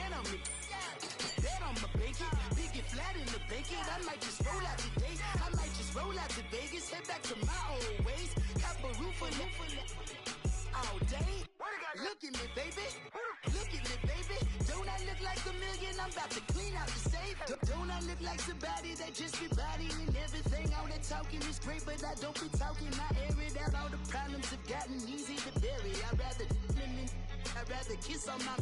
bet on me. Bet on my bacon, big get flat in the bacon. I might just roll out today. I might just roll out to Vegas, head back to my old ways. Cop a roof for all day. Look at me, baby. Look at me, baby. Don't I look like a million? I'm about to clean out the safe. Don't I look like somebody that just be bodying everything? All that talking is great, but I don't be talking. I air it out. All the problems have gotten easy to bury. I'd rather kiss on my.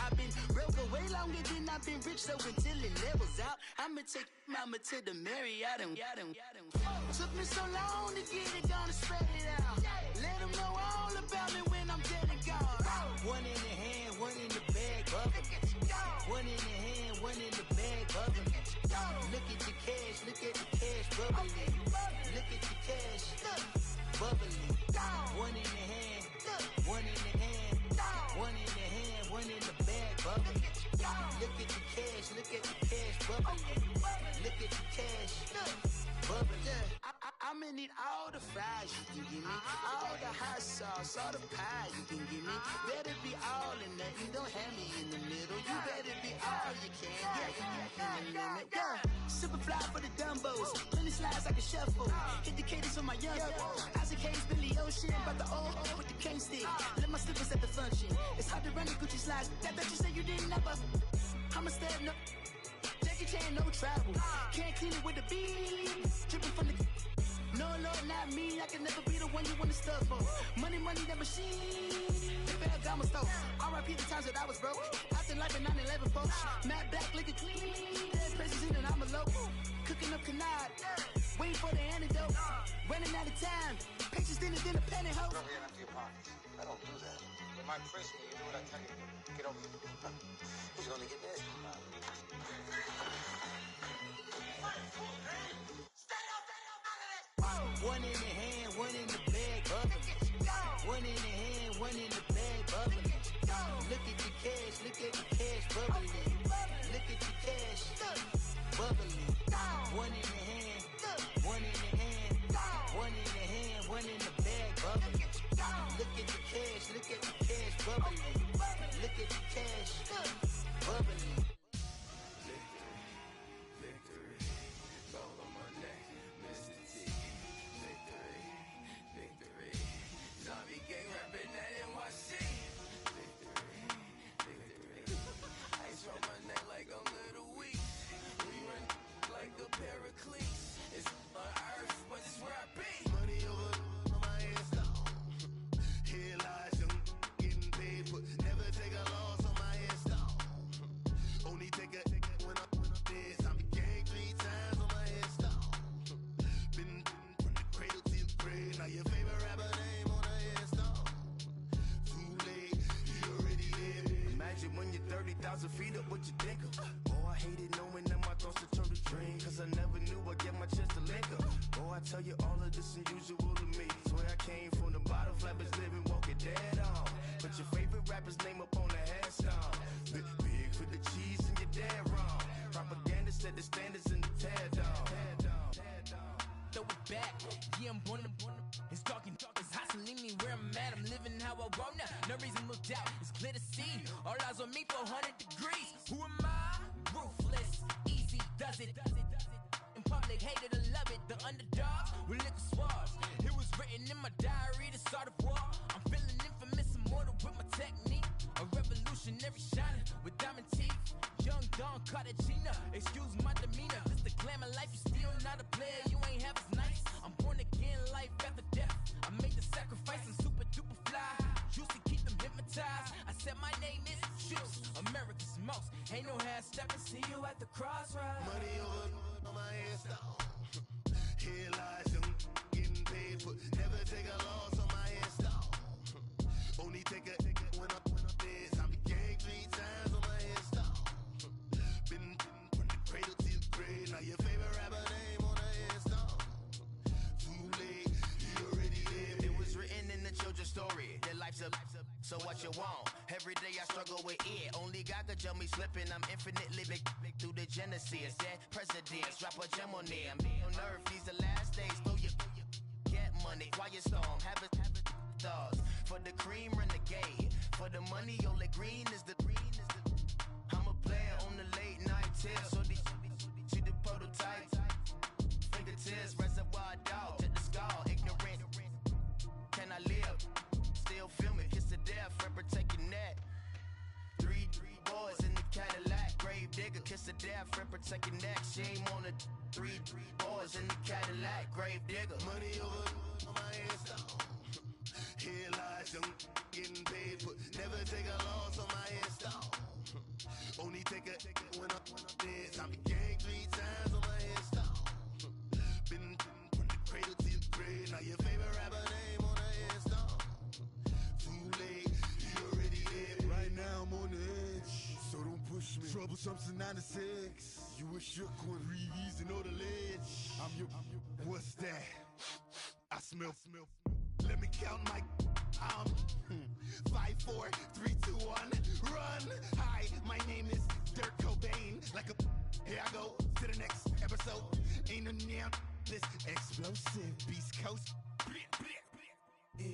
I've been broke way longer than I've been rich, so until it levels out, I'ma take mama to the Marriott and took me so long to get it, gonna spread it out. Let them know all about me when I'm dead and gone. One in the hand, one in the bag, bubble. One in the hand, one in the bag, bubble. Look at the cash, look at the cash, bubbling. Look at the cash, bubbling. One in the hand, one in the hand, one in the hand, one in the bag, bubbling. Look at the cash, look at the cash, bubbling. Look at the cash, bubbling. I'ma need all the fries you can give me, all the hot sauce, all the pie you can give me. Better be all in nothing, don't have me in the middle. You better be all you can, yeah. Super fly for the Dumbos, plenty slides like a shuffle. Hit the cadence on my young Isaac Hayes, Billy Ocean, about the old with the cane stick. Let my slippers at the function. It's hard to run the Gucci slides. That you say you didn't never. I'ma step no. Jackie Chan, no travel. Can't clean it with the beat. Dripping from the. No, Lord, not me. I can never be the one you wanna stuff for. Money, that machine. The Ferragamo store. R.I.P. the times that I was broke. After life in 9/11, folks. Matte black, looking clean. Dead presents in and I'm alone. Cooking up canard. Waiting for the antidote. Running out of time. Patience thinner than a pantyhose. Don't get empty your pockets. I don't do that. When my press me, you do what I tell you. Get over here. Who's gonna get this? One in the hand, one in the bag, bubbling. One in the hand, one in the bag, bubbling. Look at the cash, look at the cash, bubbling. Look at the cash, bubbling. One in the hand, one in the hand, one in the hand, one in the bag, bubbling. Look at the cash, look at the cash, bubbling. Look at the cash, bubbling. Victory, gold on my neck, Mr. T. Victory, zombie gang rapping that NYC. Victory, ice on my neck like I'm Little Weak. We run like the Paracletes. It's on earth, but it's where I be. Money over on my head, stop. Here lies young, getting paid, but never take a loss on my head, stop. Only take a when I'm dead. Zombie gang 3 times on my head, stop. Been from the cradle to the grave. Now your favorite rapper name on the headstone. Too late, you already live. Imagine when you're 30,000 feet up, what you think of? Oh, I hated knowing that my thoughts would turn to dream. Cause I never knew I'd get my chance to link up. Oh, I tell you all of this unusual to me. Swear I came from the bottom, flappers living, walking dead on. Put your favorite rapper's name up on the headstone. Big for the cheese and you're dead wrong. Propaganda set the standards in the tear down. Throw it back, yeah, I'm born to. It's dark, it's hot, so leave me where I'm at. I'm living how I want now, no reason to doubt. It's clear to see, all eyes on me, 400 degrees. Who am I? Ruthless, easy, does it. In public, hated or love it. The underdogs with liquor swabs. It was written in my diary, the start of war. I'm feeling infamous, immortal with my technique. A revolutionary shining with diamond teeth. Young Don Cartagena, excuse my demeanor. This the glamour life, you still not a player, you ain't half as nice. I'm born again, life after death. I made the sacrifice and super duper fly. Used to keep them hypnotized. I said my name is Juice, America's most. Ain't no half stepping, see you at the crossroads. Money over on my head, stop. Here lies young, getting paid, but never take a loss on my head, stop. Only take a when I'm dead. Zombie gang 3 times on my head, stop. Been from the cradle to the grave. Now your favorite rapper name on the headstone. Too late, you already lived. It was written in the children's story. Their life's a so what you want. Every day I struggle with it. Only God could jump me slipping. I'm infinitely big through the Genesis. Dead presidents, drop a gem on there. Me on earth, these the last days. Throw your get money, quiet storm, have it thoughts. For the cream, renegade. For the money, only green is the. I'm a to death, rip protect your neck. Shame on the 3 boys in the Cadillac, grave digger. Money over on my headstone. Here lies young getting paid, but never take a loss on my headstone. Only take a when I'm dead. I'm gang 3 times on my headstone. Been from the cradle to the grave. Now your favorite rapper name on a headstone. Too late, he already dead. Right now I'm on the edge, so don't push me. Troublesome since 96. You a shook one, Reeves and all the ledge. I'm your, what's that? I smell. Let me count my. 5, 4, 3, 2, 1, run. Hi, my name is Dirk Cobain. Like a, here I go to the next episode. Ain't no damn this explosive Beast Coast. Yeah.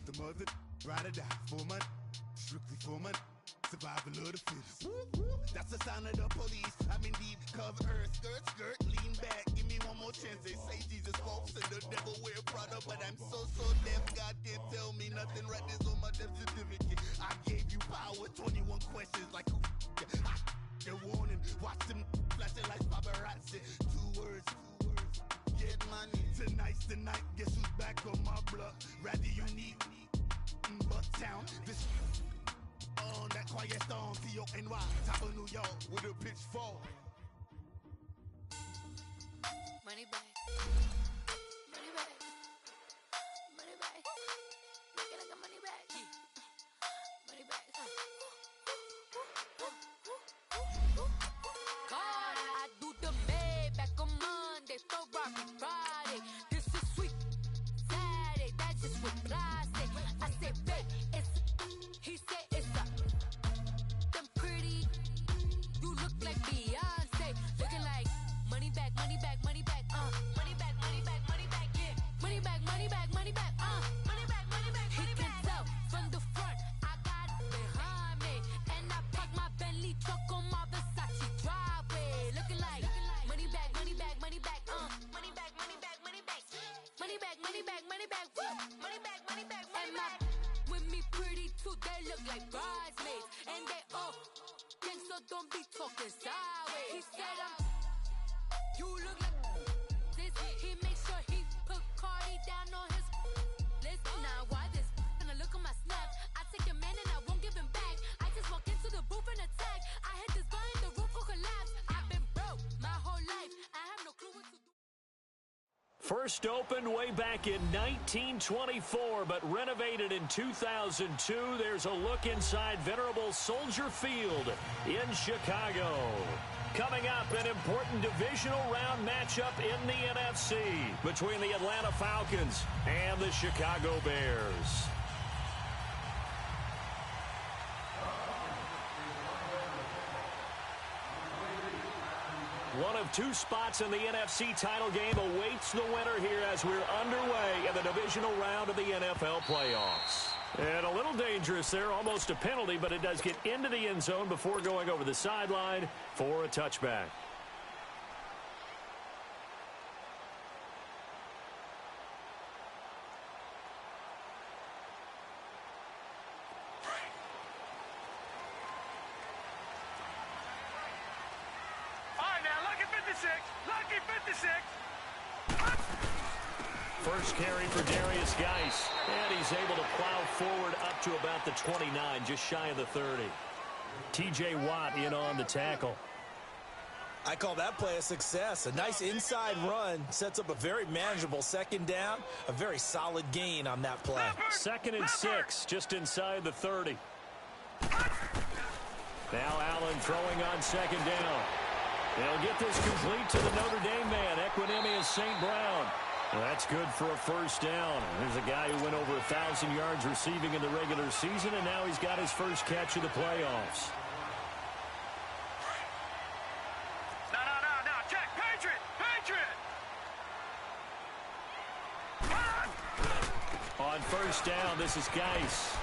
The mother ride or die for my, strictly for my. Survival of the fittest. That's the sign of the police. I'm in deep cover earth. Skirt, lean back. Give me one more chance. They say Jesus walks and the devil wear Prada, but I'm so deaf. God can't tell me nothing. Right this on my death certificate. I gave you power. 21 questions like who? They're warning. Watch them flashing like paparazzi. 2 words. Get money. Tonight's the night. Guess who's back on my block? Rather unique. Bucktown. This. On that quiet storm, T-O-N-Y, top of New York, with a pitchfork. Money back. Money back. Money back. Make it like a money back. Money back. God, I do the Maybach on Monday, Ferrari Friday. This is sweet Saturday, that's just what I say. I say, babe, it's, he said it's a, them pretty, you look like Beyonce, looking like money back, money back, money back, money back, money back, money back, yeah, money back, money back, money back, money back, money back, he can tell from the front, I got it behind me, and I park my Bentley truck on my Versace driveway, looking like money back, money back, money back, money back, money back, money back, money back, money back, money back, money back, money back, money back. With me pretty too, they look like bridesmaids, and they all think so. Don't be talking sideways. He said you look like this. He makes sure he put Cardi down on his list. Now why this? Gonna look on my snap. I take your man and I won't give him back. I just walk into the booth and attack. I hit this guy and the roof will collapse. I've been broke my whole life. I have no clue what to do. First opened way back in 1924, but renovated in 2002. There's a look inside venerable Soldier Field in Chicago. Coming up, an important divisional round matchup in the NFC between the Atlanta Falcons and the Chicago Bears. One of 2 spots in the NFC title game awaits the winner here as we're underway in the divisional round of the NFL playoffs. And a little dangerous there, almost a penalty, but it does get into the end zone before going over the sideline for a touchback. First carry for Darius Geis, and he's able to plow forward up to about the 29, just shy of the 30. T.J. Watt in on the tackle. I call that play a success. A nice inside run sets up a very manageable second down, a very solid gain on that play. 2nd and 6, just inside the 30. Now Allen throwing on 2nd down. They'll get this complete to the Notre Dame man, Equinemius St. Brown. That's good for a first down. There's a guy who went over 1,000 yards receiving in the regular season, and now he's got his first catch of the playoffs. No. Check. Patriot. On first down, this is Geis.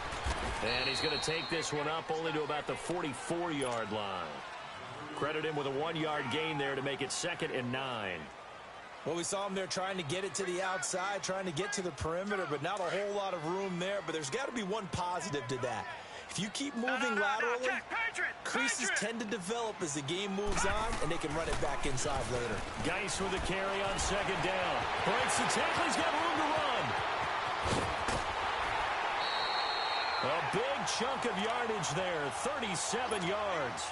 And he's going to take this one up only to about the 44-yard line. Credit him with a 1-yard gain there to make it 2nd and 9. Well, we saw him there trying to get it to the outside, trying to get to the perimeter, but not a whole lot of room there. But there's got to be one positive to that. If you keep moving laterally, creases tend to develop as the game moves on, and they can run it back inside later. Geis with a carry on second down. Breaks the tackle. He's got room to run. A big chunk of yardage there, 37 yards.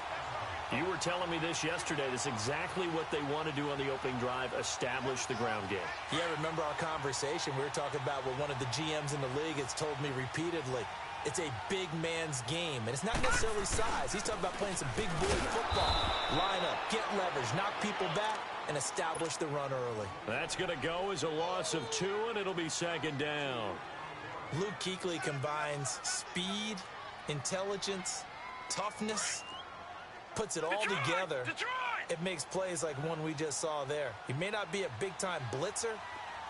You were telling me this yesterday. This is exactly what they want to do on the opening drive, establish the ground game. Yeah, remember our conversation? We were talking about what one of the GMs in the league has told me repeatedly. It's a big man's game, and it's not necessarily size. He's talking about playing some big boy football. Line up, get leverage, knock people back, and establish the run early. That's going to go as a loss of 2, and it'll be second down. Luke Kuechly combines speed, intelligence, toughness, puts it all together. It makes plays like one we just saw there. He may not be a big-time blitzer,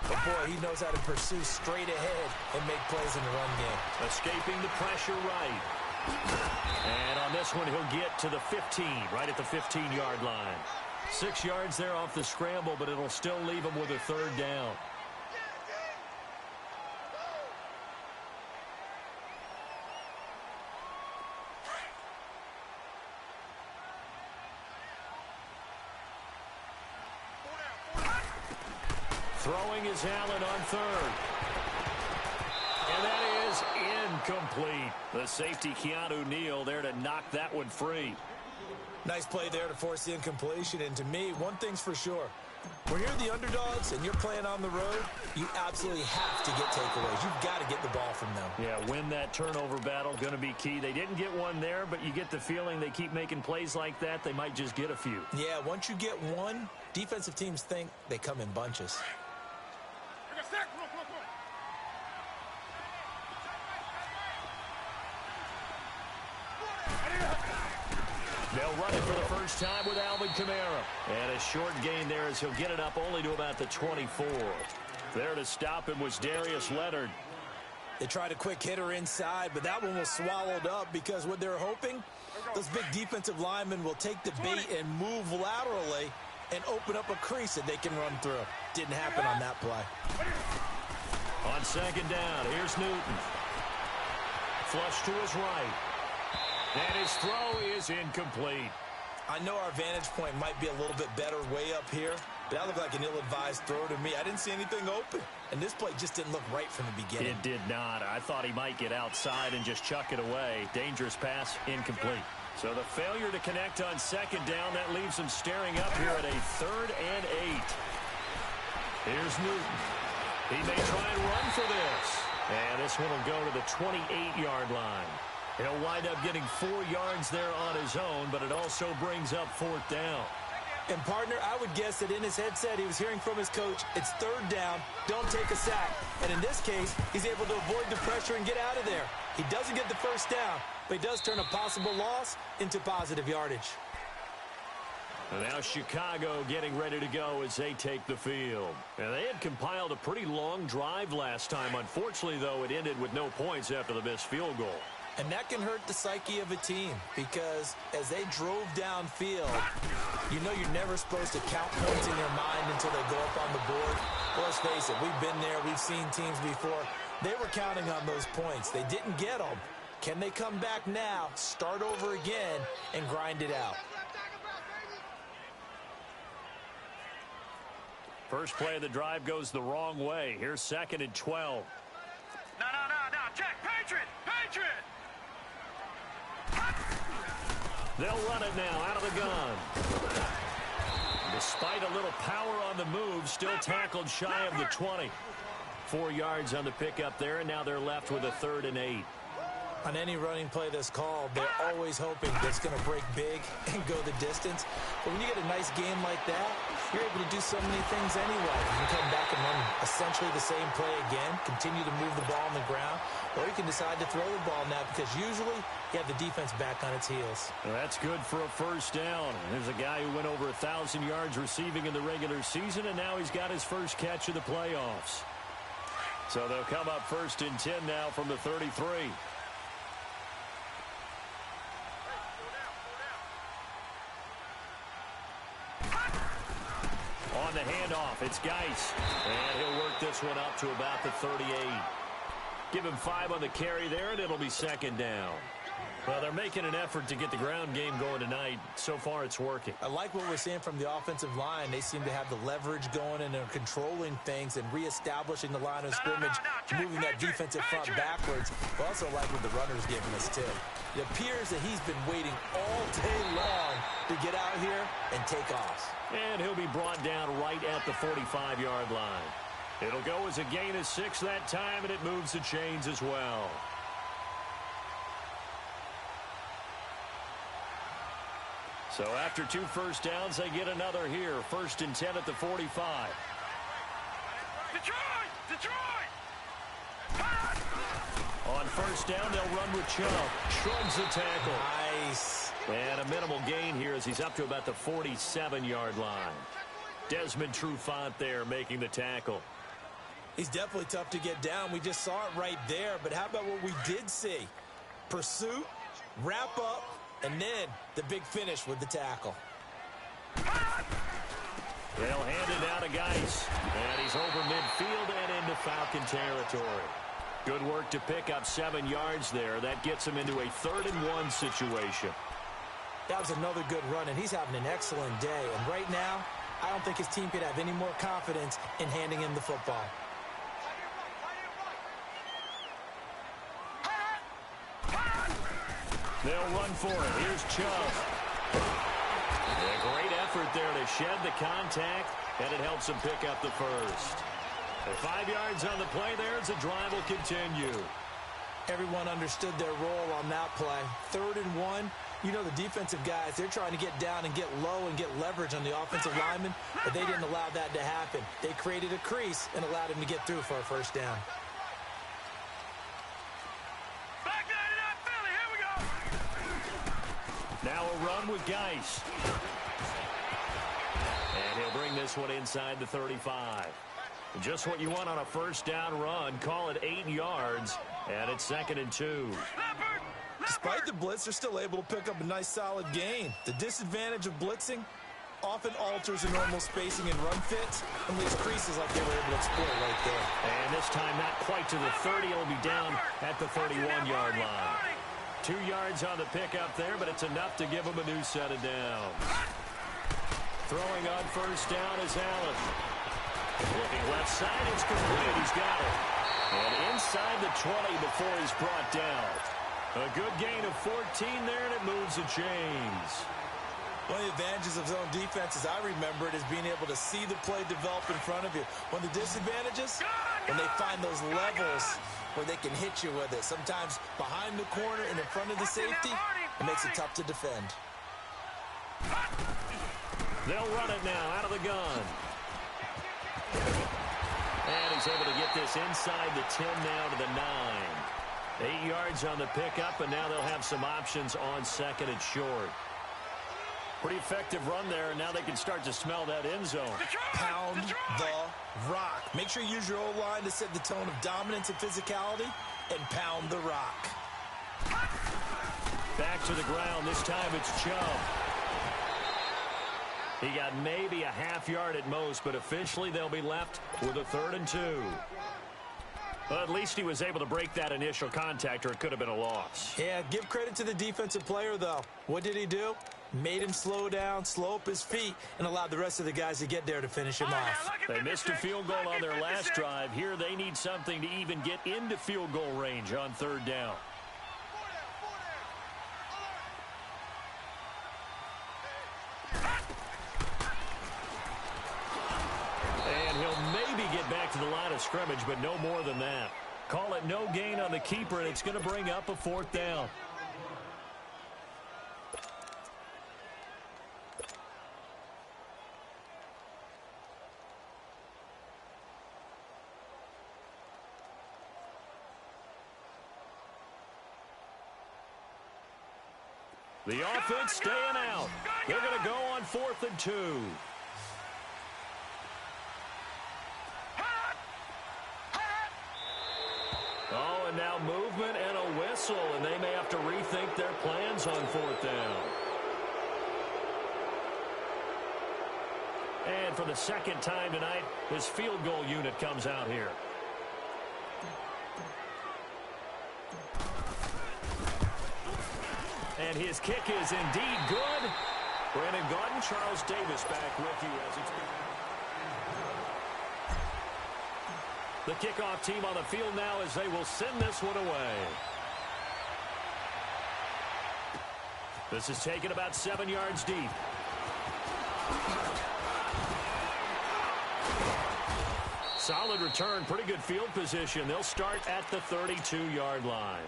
but, boy, he knows how to pursue straight ahead and make plays in the run game. Escaping the pressure right. And on this one, he'll get to the 15, right at the 15-yard line. 6 yards there off the scramble, but it'll still leave him with a third down. Throwing is Allen on third. And that is incomplete. The safety, Keanu Neal, there to knock that one free. Nice play there to force the incompletion. And to me, one thing's for sure. When you're the underdogs and you're playing on the road, you absolutely have to get takeaways. You've got to get the ball from them. Yeah, win that turnover battle, going to be key. They didn't get one there, but you get the feeling they keep making plays like that, they might just get a few. Yeah, once you get one, defensive teams think they come in bunches. They'll run it for the first time with Alvin Kamara. And a short gain there as he'll get it up only to about the 24. There to stop him was Darius Leonard. They tried a quick hitter inside, but that one was swallowed up because what they're hoping, those big defensive linemen will take the bait and move laterally and open up a crease that they can run through. Didn't happen on that play. On second down, here's Newton. Flush to his right. And his throw is incomplete. I know our vantage point might be a little bit better way up here, but that looked like an ill-advised throw to me. I didn't see anything open, and this play just didn't look right from the beginning. It did not. I thought he might get outside and just chuck it away. Dangerous pass, incomplete. So the failure to connect on second down, that leaves him staring up here at a 3rd and 8. Here's Newton. He may try and run for this. And this one will go to the 28-yard line. He'll wind up getting 4 yards there on his own, but it also brings up 4th down. And, partner, I would guess that in his headset he was hearing from his coach, it's 3rd down, don't take a sack. And in this case, he's able to avoid the pressure and get out of there. He doesn't get the first down, but he does turn a possible loss into positive yardage. And now Chicago getting ready to go as they take the field. And they had compiled a pretty long drive last time. Unfortunately, though, it ended with no points after the missed field goal. And that can hurt the psyche of a team because as they drove downfield, you know you're never supposed to count points in your mind until they go up on the board. Well, let's face it, we've been there. We've seen teams before. They were counting on those points. They didn't get them. Can they come back now, start over again, and grind it out? First play of the drive goes the wrong way. Here's 2nd and 12. No. Check. Patriot. They'll run it now out of the gun. Despite a little power on the move, still tackled shy of the 20. 4 yards on the pickup there, and now they're left with a 3rd and 8. On any running play that's called, they're always hoping that it's going to break big and go the distance. But when you get a nice game like that, you're able to do so many things anyway. You can come back and run essentially the same play again, continue to move the ball on the ground, or you can decide to throw the ball now because usually you have the defense back on its heels. Well, that's good for a first down. There's a guy who went over 1,000 yards receiving in the regular season, and now he's got his first catch of the playoffs. So they'll come up 1st and 10 now from the 33. On the handoff, it's Geis. And he'll work this one up to about the 38. Give him 5 on the carry there, and it'll be 2nd down. Well, they're making an effort to get the ground game going tonight. So far, it's working. I like what we're seeing from the offensive line. They seem to have the leverage going and they're controlling things and reestablishing the line of scrimmage, moving that defensive front backwards. I also like what the runner's giving us, too. It appears that he's been waiting all day long to get out here and take off. And he'll be brought down right at the 45-yard line. It'll go as a gain of 6 that time, and it moves the chains as well. So after 2 first downs, they get another here. 1st and 10 at the 45. Detroit! On 1st down, they'll run with Chubb. Shrugs the tackle. Nice. And a minimal gain here as he's up to about the 47-yard line. Desmond Trufant there making the tackle. He's definitely tough to get down. We just saw it right there. But how about what we did see? Pursuit, wrap up, and then the big finish with the tackle. They'll hand it down to Geis. And he's over midfield and into Falcon territory. Good work to pick up 7 yards there. That gets him into a 3rd and 1 situation. That was another good run, and he's having an excellent day. And right now, I don't think his team could have any more confidence in handing him the football. They'll run for it. Here's Chubb. A great effort there to shed the contact, and it helps him pick up the first. And 5 yards on the play there as the drive will continue. Everyone understood their role on that play. 3rd and 1. You know the defensive guys, they're trying to get down and get low and get leverage on the offensive lineman, but they didn't allow that to happen. They created a crease and allowed him to get through for a 1st down. Now a run with Geis. And he'll bring this one inside the 35. Just what you want on a 1st down run. Call it 8 yards, and it's 2nd and 2. Despite the blitz, they're still able to pick up a nice solid gain. The disadvantage of blitzing often alters the normal spacing and run fits and leaves creases like they were able to exploit right there. And this time not quite to the 30. It'll be down at the 31-yard line. 2 yards on the pickup there, but it's enough to give him a new set of downs. Throwing on 1st down is Allen. Looking left side, it's complete. He's got it. And inside the 20 before he's brought down. A good gain of 14 there, and it moves the chains. One of the advantages of zone defense, as I remember it, is being able to see the play develop in front of you. One of the disadvantages, when they find those levels where they can hit you with it. Sometimes behind the corner and in front of the safety, it makes it tough to defend. They'll run it now out of the gun. And he's able to get this inside the 10 now to the 9. 8 yards on the pickup, and now they'll have some options on 2nd and short. Pretty effective run there, and now they can start to smell that end zone. Pound the rock. Make sure you use your O-line to set the tone of dominance and physicality, and pound the rock. Back to the ground. This time it's Chubb. He got maybe a half yard at most, but officially they'll be left with a 3rd and 2. Well, at least he was able to break that initial contact, or it could have been a loss. Yeah, give credit to the defensive player, though. What did he do? Made him slow down, slow up his feet, and allowed the rest of the guys to get there to finish him off. They missed a field goal on their last drive. Here they need something to even get into field goal range on 3rd down. And he'll maybe get back to the line of scrimmage, but no more than that. Call it no gain on the keeper, and it's going to bring up a 4th down. The offense staying out. They're going to go on 4th and 2. Oh, and now movement and a whistle, and they may have to rethink their plans on 4th down. And for the 2nd time tonight, this field goal unit comes out here. And his kick is indeed good. Brandon Gaudin, Charles Davis back with you as it's the kickoff team on the field now as they will send this one away. This is taken about 7 yards deep. Solid return, pretty good field position. They'll start at the 32-yard line.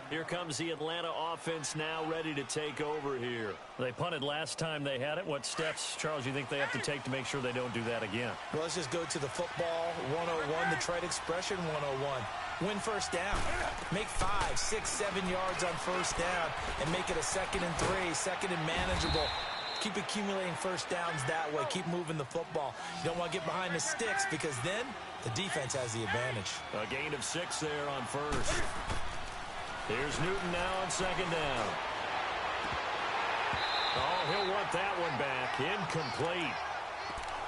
Here comes the Atlanta offense now ready to take over here. They punted last time they had it. What steps, Charles, you think they have to take to make sure they don't do that again? Well, let's just go to the football 101, the trade expression 101. Win first down. Make 5, 6, 7 yards on first down and make it a 2nd and 3, 2nd and manageable. Keep accumulating first downs that way. Keep moving the football. You don't want to get behind the sticks because then the defense has the advantage. A gain of 6 there on first. Here's Newton now on 2nd down. Oh, he'll want that one back. Incomplete.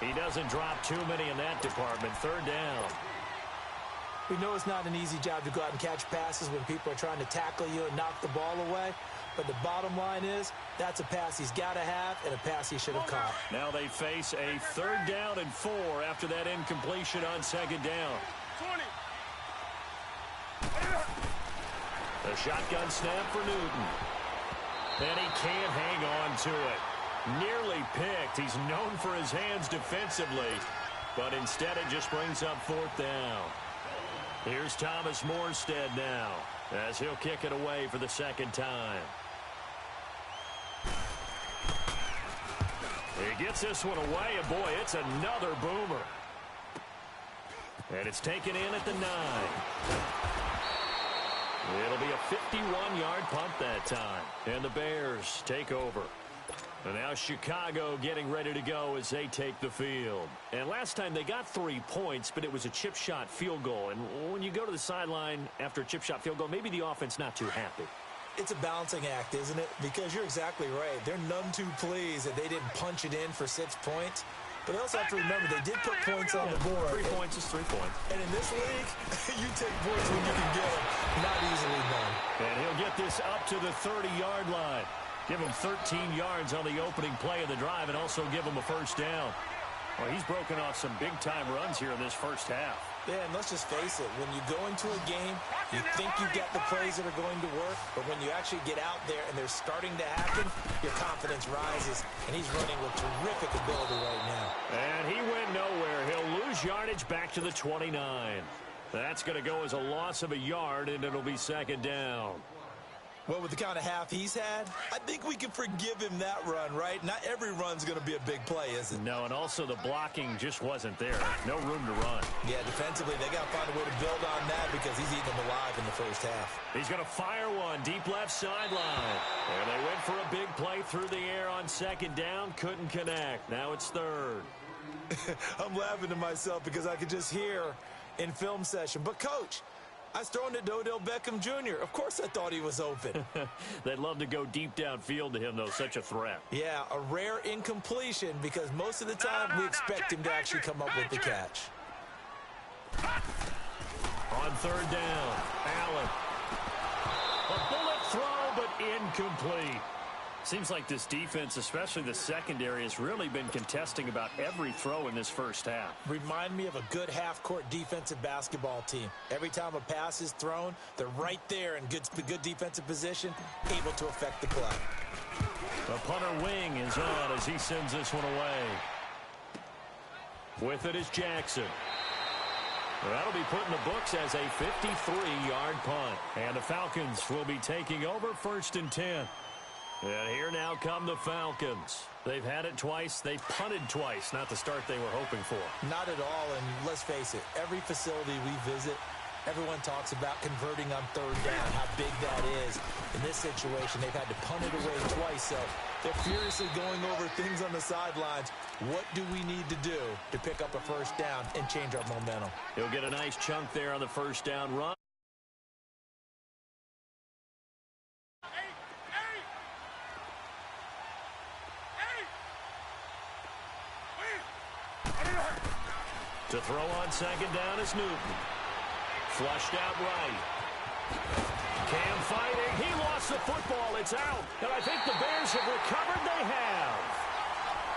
He doesn't drop too many in that department. 3rd down. We know it's not an easy job to go out and catch passes when people are trying to tackle you and knock the ball away. But the bottom line is that's a pass he's got to have and a pass he should have caught. Now they face a 3rd down and 4 after that incompletion on 2nd down. 20. The shotgun snap for Newton. And he can't hang on to it. Nearly picked. He's known for his hands defensively. But instead it just brings up 4th down. Here's Thomas Morstead now as he'll kick it away for the 2nd time. He gets this one away, and boy, it's another boomer. And it's taken in at the 9. It'll be a 51-yard punt that time. And the Bears take over. And now Chicago getting ready to go as they take the field. And last time they got 3 points, but it was a chip shot field goal. And when you go to the sideline after a chip shot field goal, maybe the offense not too happy. It's a balancing act, isn't it? Because you're exactly right. They're none too pleased that they didn't punch it in for 6 points. But they also have to remember they did put points on the board. 3 points is 3 points. And in this league, you take points when you can get them. Not easily done. And he'll get this up to the 30-yard line. Give him 13 yards on the opening play of the drive and also give him a 1st down. Well, he's broken off some big-time runs here in this first half. Yeah, and let's just face it. When you go into a game, you think you got the plays that are going to work, but when you actually get out there and they're starting to happen, your confidence rises, and he's running with terrific ability right now. And he went nowhere. He'll lose yardage back to the 29. That's going to go as a loss of a yard, and it'll be 2nd down. Well, with the kind of half he's had, I think we can forgive him that run, right? Not every run's going to be a big play, is it? No, and also the blocking just wasn't there. No room to run. Yeah, defensively, they got to find a way to build on that because he's eating them alive in the first half. He's going to fire one deep left sideline. And they went for a big play through the air on 2nd down. Couldn't connect. Now it's 3rd. I'm laughing to myself because I could just hear in film session. But, Coach, I was throwing to Odell Beckham Jr. Of course I thought he was open. They'd love to go deep downfield to him, though. Such a threat. Yeah, a rare incompletion because most of the time we expect him to actually come up with the catch. On 3rd down, Allen. A bullet throw, but incomplete. Seems like this defense, especially the secondary, has really been contesting about every throw in this first half. Remind me of a good half-court defensive basketball team. Every time a pass is thrown, they're right there in good defensive position, able to affect the play. The punter wing is on as he sends this one away. With it is Jackson. That'll be put in the books as a 53-yard punt. And the Falcons will be taking over 1st and 10. And here now come the Falcons. They've had it twice. They punted twice. Not the start they were hoping for. Not at all, and let's face it, every facility we visit, everyone talks about converting on 3rd down, how big that is. In this situation, they've had to punt it away twice, so they're furiously going over things on the sidelines. What do we need to do to pick up a 1st down and change our momentum? He'll get a nice chunk there on the 1st down run. To throw on 2nd down is Newton. Flushed out right. Cam fighting. He lost the football. It's out. And I think the Bears have recovered. They have.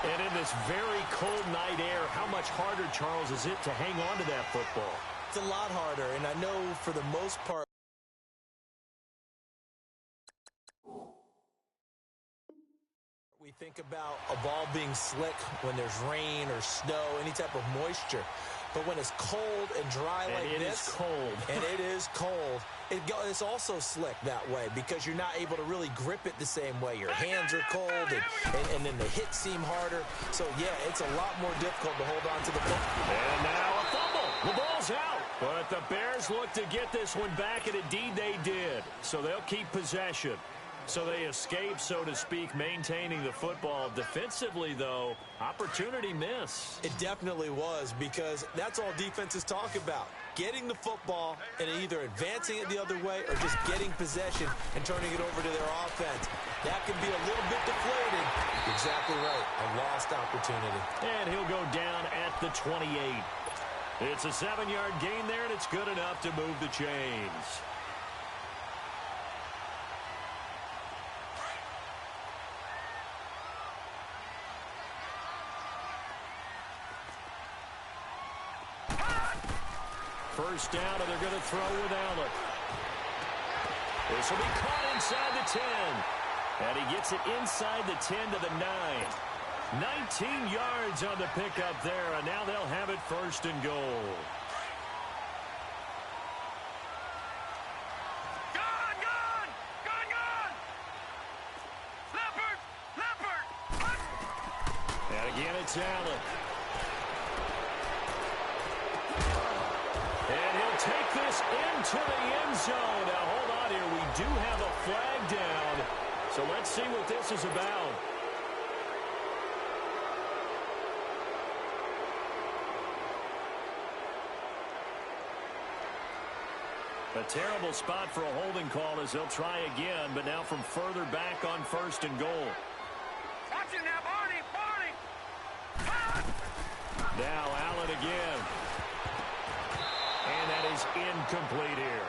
And in this very cold night air, how much harder, Charles, is it to hang on to that football? It's a lot harder, and I know for the most part, we think about a ball being slick when there's rain or snow, any type of moisture. But when it's cold and dry like this, it is cold. And it is cold, it's also slick that way because you're not able to really grip it the same way. Your hands are cold, and then the hits seem harder. So, yeah, it's a lot more difficult to hold on to the ball. And now a fumble. The ball's out. But the Bears look to get this one back, and indeed they did. So they'll keep possession. So they escape, so to speak, maintaining the football. Defensively, though, opportunity miss. It definitely was because that's all defenses talk about. Getting the football and either advancing it the other way or just getting possession and turning it over to their offense. That can be a little bit deflating. Exactly right. A lost opportunity. And he'll go down at the 28. It's a 7-yard gain there, and it's good enough to move the chains. First down, and they're going to throw with Allen. This will be caught inside the 10. And he gets it inside the 10 to the 9. 19 yards on the pickup there, and now they'll have it first and goal. Gone! Leopard! And again, it's Allen. And he'll take this into the end zone. Now, hold on here. We do have a flag down. So let's see what this is about. A terrible spot for a holding call as they'll try again, but now from further back on first and goal. Watch it now, Barney! Now Allen again. And that is incomplete here.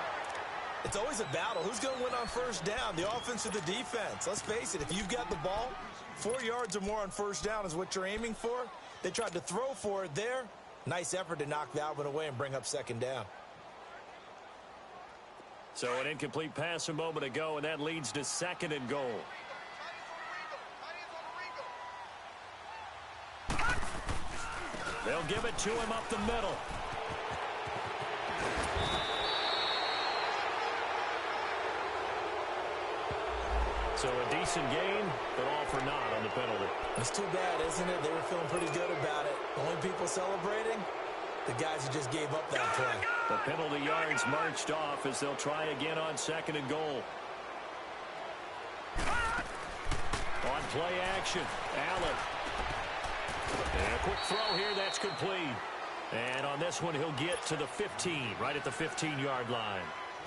It's always a battle. Who's going to win on first down, the offense or the defense? Let's face it, if you've got the ball, 4 yards or more on first down is what you're aiming for. They tried to throw for it there. Nice effort to knock that one away and bring up second down. So an incomplete pass a moment ago, and that leads to second and goal. They'll give it to him up the middle. So a decent gain, but all for naught on the penalty. It's too bad, isn't it? They were feeling pretty good about it. Only people celebrating, the guys who just gave up that play. The penalty yards marched off as they'll try again on second and goal. On play action, Allen. And a quick throw here, that's complete. And on this one, he'll get to the 15, right at the 15-yard line.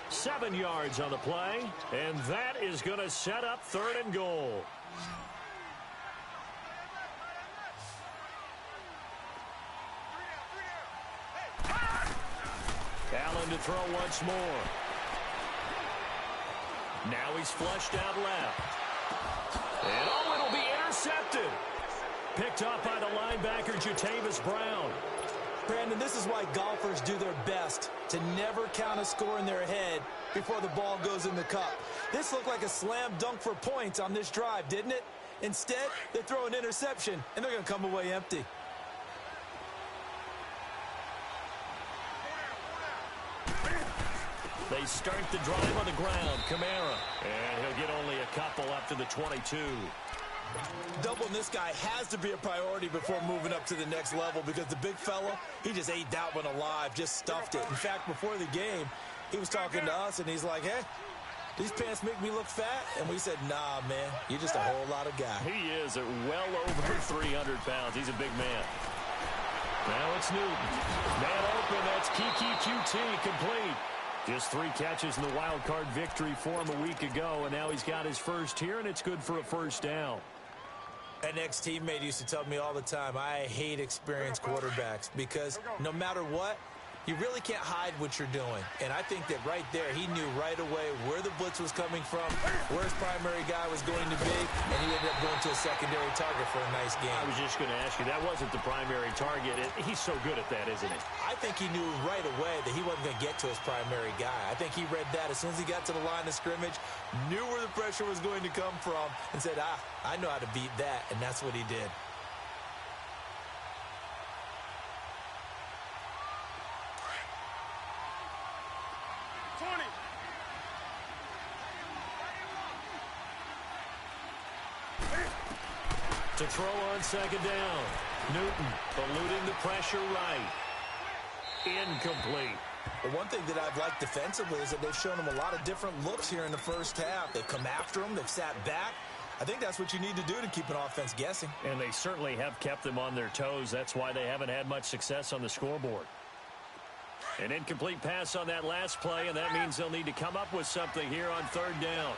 7 yards on the play, and that is going to set up third and goal. Allen to throw once more. Now he's flushed out left. And oh, it'll be intercepted. Picked up by the linebacker, Jatavis Brown. Brandon, this is why golfers do their best to never count a score in their head before the ball goes in the cup. This looked like a slam dunk for points on this drive, didn't it? Instead, they throw an interception, and they're going to come away empty. They start the drive on the ground. Kamara. And he'll get only a couple up to the 22. Doubling this guy has to be a priority before moving up to the next level because the big fella, he just ate that one alive, just stuffed it. In fact, before the game, he was talking to us, and he's like, hey, these pants make me look fat? And we said, nah, man, you're just a whole lot of guy. He is at well over 300 pounds. He's a big man. Now it's Newton. Man open, that's Kiki QT complete. Just 3 catches in the wild card victory for him a week ago, and now he's got his first here, and it's good for a first down. An ex-teammate used to tell me all the time, I hate experienced quarterbacks because no matter what, You really can't hide what you're doing. And I think that right there, he knew right away where the blitz was coming from, where his primary guy was going to be, and he ended up going to a secondary target for a nice game. I was just going to ask you, that wasn't the primary target. He's so good at that, isn't he? I think he knew right away that he wasn't going to get to his primary guy. I think he read that as soon as he got to the line of scrimmage, knew where the pressure was going to come from, and said, I know how to beat that, and that's what he did. To throw on second down. Newton eluding the pressure right. Incomplete. Well, one thing that I've liked defensively is that they've shown him a lot of different looks here in the first half. They've come after him. They've sat back. I think that's what you need to do to keep an offense guessing. And they certainly have kept them on their toes. That's why they haven't had much success on the scoreboard. An incomplete pass on that last play, and that means they'll need to come up with something here on third down.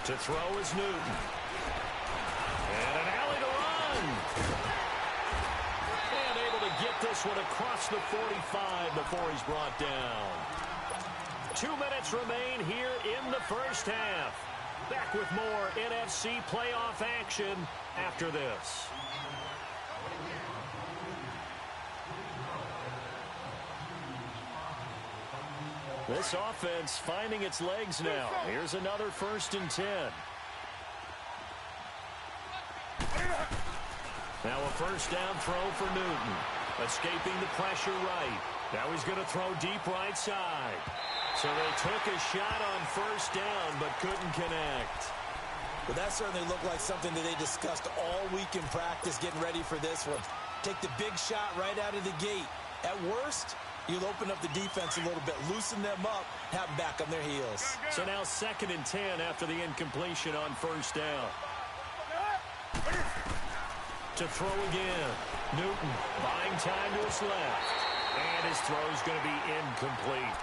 To throw is Newton. And an alley to run. And able to get this one across the 45 before he's brought down. 2 minutes remain here in the first half. Back with more NFC playoff action after this. This offense finding its legs now. Here's another 1st and 10. Now a first down throw for Newton. Escaping the pressure right. Now he's going to throw deep right side. So they took a shot on first down but couldn't connect. Well, that certainly looked like something that they discussed all week in practice getting ready for this one. Take the big shot right out of the gate. At worst, you'll open up the defense a little bit, loosen them up, have them back on their heels. So now 2nd and 10 after the incompletion on first down. To throw again. Newton buying time to his left. And his throw's going to be incomplete.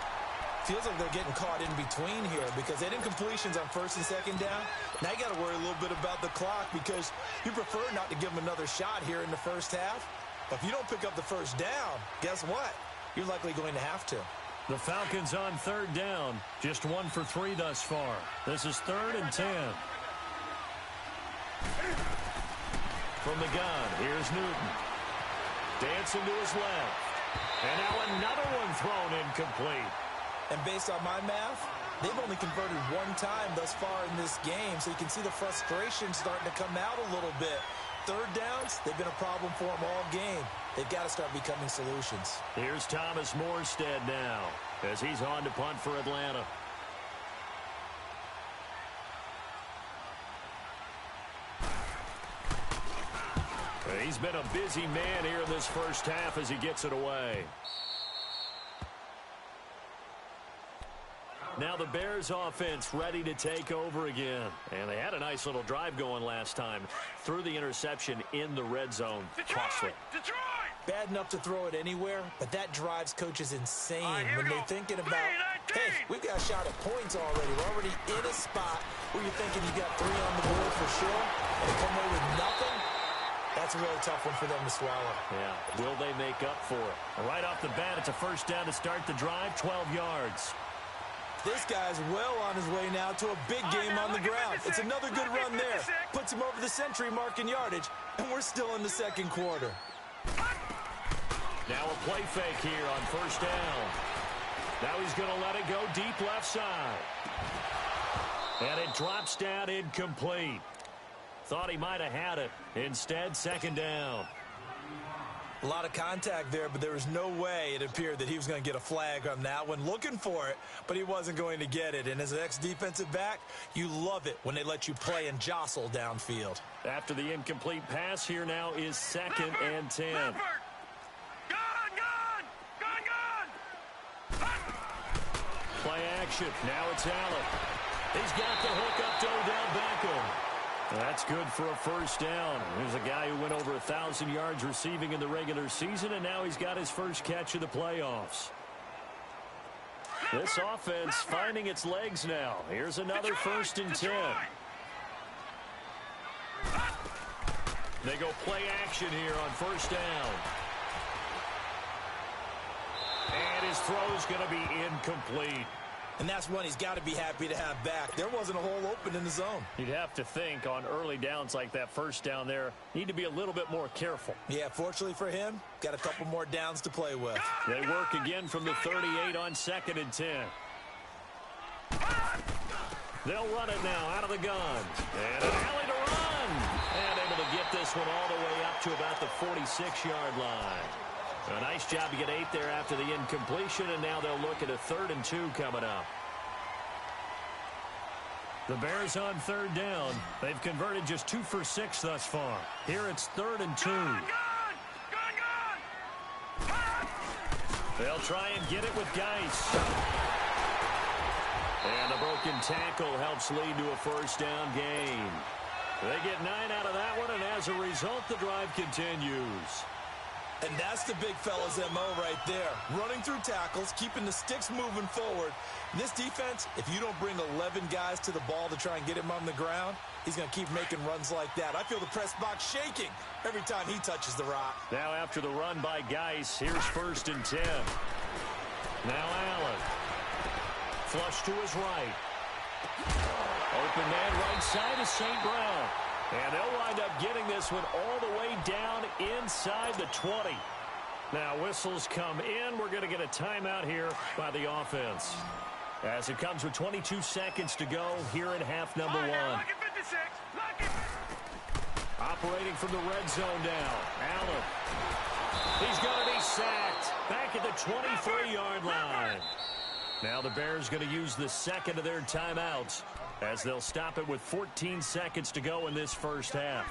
Feels like they're getting caught in between here because they had incompletions on 1st and 2nd down. Now you got to worry a little bit about the clock because you prefer not to give them another shot here in the first half. But if you don't pick up the first down, guess what? You're likely going to have to. The Falcons on third down. Just 1 for 3 thus far. This is 3rd and 10. From the gun, here's Newton. Dancing to his left. And now another one thrown incomplete. And based on my math, they've only converted 1 time thus far in this game, so you can see the frustration starting to come out a little bit. Third downs, they've been a problem for them all game. They've got to start becoming solutions. Here's Thomas Morstead now as he's on to punt for Atlanta. He's been a busy man here in this first half as he gets it away. Now the Bears offense ready to take over again. And they had a nice little drive going last time. Threw the interception in the red zone. Costly. Detroit! Bad enough to throw it anywhere, but that drives coaches insane when they're thinking about, hey, we've got a shot at points already. We're already in a spot where you're thinking you got 3 on the board for sure, and they come away with nothing. That's a really tough one for them to swallow. Yeah, will they make up for it? Right off the bat, it's a first down to start the drive, 12 yards. This guy's well on his way now to a big game on the ground. It's another good run there. Puts him over the century mark in yardage, and we're still in the second quarter. Now a play fake here on first down. Now he's going to let it go deep left side. And it drops down incomplete. Thought he might have had it. Instead, second down. A lot of contact there, but there was no way it appeared that he was going to get a flag on that one. Looking for it, but he wasn't going to get it. And as an ex-defensive back, you love it when they let you play and jostle downfield. After the incomplete pass, here now is 2nd and 10. Play action. Now it's Allen. He's got the hook up to Odell Beckham. That's good for a first down. There's a guy who went over 1,000 yards receiving in the regular season, and now he's got his first catch of the playoffs. This offense finding its legs now. Here's another 1st and 10. They go play action here on first down. And his throw's going to be incomplete. And that's one he's got to be happy to have back. There wasn't a hole open in the zone. You'd have to think on early downs like that first down there, need to be a little bit more careful. Yeah, fortunately for him, got a couple more downs to play with. They work again from the 38 on 2nd and 10. They'll run it now out of the gun. And an alley to run. And able to get this one all the way up to about the 46-yard line. A nice job to get 8 there after the incompletion, and now they'll look at a 3rd and 2 coming up. The Bears on 3rd down. They've converted just 2 for 6 thus far. Here it's 3rd and 2. They'll try and get it with Geis. And the broken tackle helps lead to a first down gain. They get 9 out of that one, and as a result, the drive continues. And that's the big fella's MO right there. Running through tackles, keeping the sticks moving forward. This defense, if you don't bring 11 guys to the ball to try and get him on the ground, he's going to keep making runs like that. I feel the press box shaking every time he touches the rock. Now after the run by Geis, here's 1st and 10. Now Allen. Flush to his right. Open man right side is St. Brown. And they'll wind up getting this one all the way down inside the 20. Now whistles come in. We're going to get a timeout here by the offense. As it comes with 22 seconds to go here in half number 1. Operating from the red zone now. Allen. He's going to be sacked. Back at the 23-yard line. Now the Bears going to use the second of their timeouts, as they'll stop it with 14 seconds to go in this first half.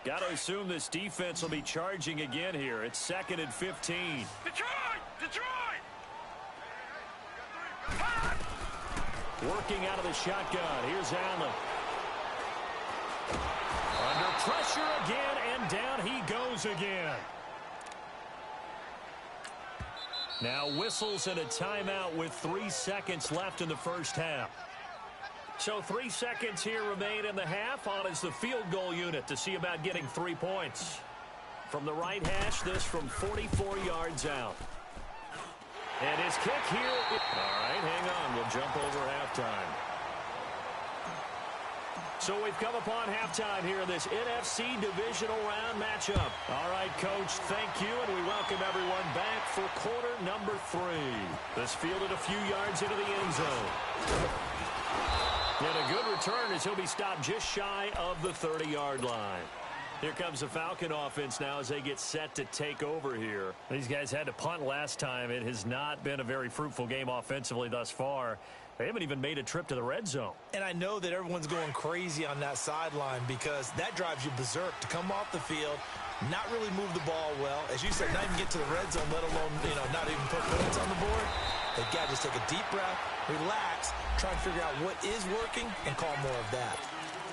Got to assume this defense will be charging again here. It's 2nd and 15. Detroit! Working out of the shotgun. Here's Allen. Under pressure again, and down he goes again. Now whistles and a timeout with 3 seconds left in the first half. So 3 seconds here remain in the half. On is the field goal unit to see about getting 3 points. From the right hash, this from 44 yards out. And his kick here. All right, hang on. We'll jump over halftime. So we've come upon halftime here in this NFC divisional round matchup. All right, Coach, thank you, and we welcome everyone back for quarter number 3. This fielded a few yards into the end zone. And a good return as he'll be stopped just shy of the 30-yard line. Here comes the Falcon offense now as they get set to take over here. These guys had to punt last time. It has not been a very fruitful game offensively thus far. They haven't even made a trip to the red zone. And I know that everyone's going crazy on that sideline because that drives you berserk to come off the field, not really move the ball well. As you said, not even get to the red zone, let alone, not even put points on the board. They've got to just take a deep breath, relax, try and figure out what is working, and call more of that.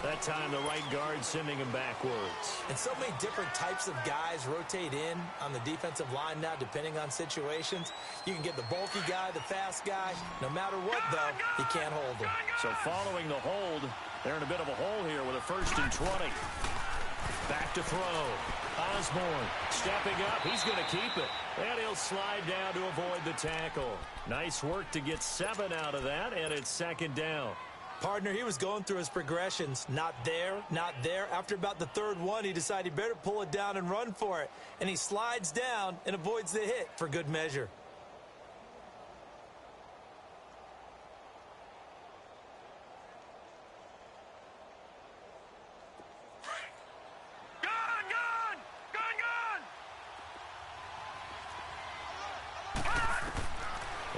That time, the right guard sending him backwards. And so many different types of guys rotate in on the defensive line now, depending on situations. You can get the bulky guy, the fast guy. No matter what, though, you can't hold them. So following the hold, they're in a bit of a hole here with a 1st and 20. Back to throw. Osborne stepping up. He's going to keep it. And he'll slide down to avoid the tackle. Nice work to get 7 out of that, and it's 2nd down. Partner, he was going through his progressions. Not there, not there. After about the 3rd one, he decided he better pull it down and run for it. And he slides down and avoids the hit for good measure.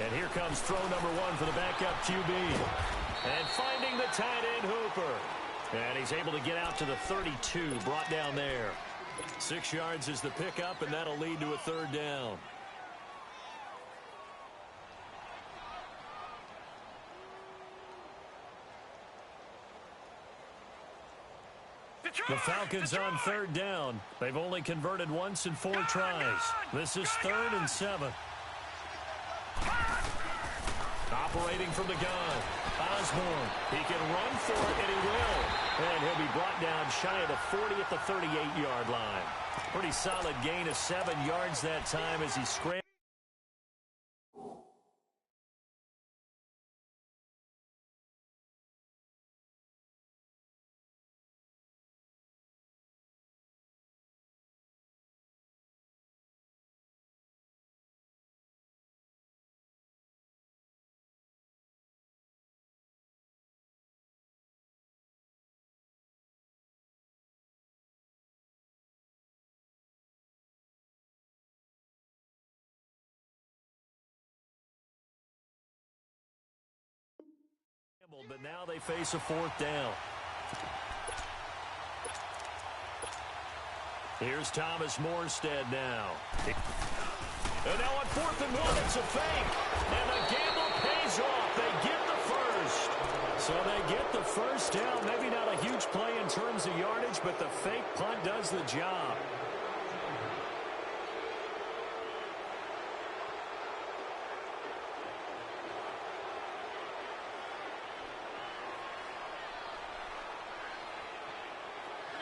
And here comes throw number 1 for the backup QB. And finding the tight end Hooper. And he's able to get out to the 32, brought down there. 6 yards is the pickup, and that'll lead to a 3rd down. The Falcons on 3rd down. They've only converted once in 4 tries. This is 3rd and 7. Operating from the gun. Osborne. He can run for it, and he will. And he'll be brought down shy of the 40 at the 38-yard line. Pretty solid gain of 7 yards that time as he scrambled. But now they face a 4th down. Here's Thomas Morstead now. And now on 4th and 1, it's a fake. And the gamble pays off. They get the first. So they get the first down. Maybe not a huge play in terms of yardage, but the fake punt does the job.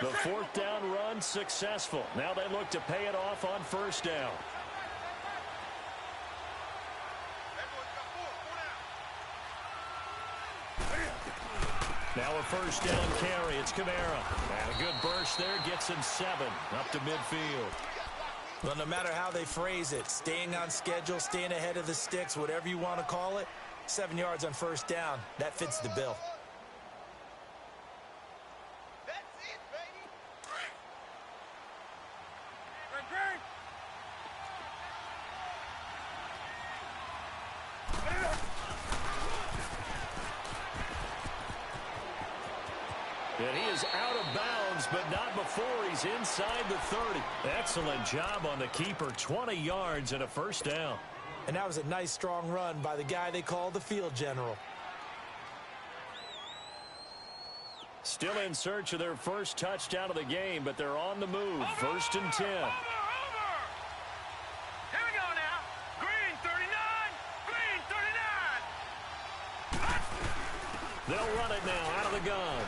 The 4th down run successful. Now they look to pay it off on 1st down. Now a 1st down carry. It's Kamara. And a good burst there gets him 7 up to midfield. Well, no matter how they phrase it, staying on schedule, staying ahead of the sticks, whatever you want to call it, 7 yards on 1st down, that fits the bill. And he is out of bounds, but not before he's inside the 30. Excellent job on the keeper. 20 yards and a 1st down. And that was a nice, strong run by the guy they call the field general. Still in search of their first touchdown of the game, but they're on the move. 1st and 10. Here we go now. Green 39. Green 39. They'll run it now out of the gun.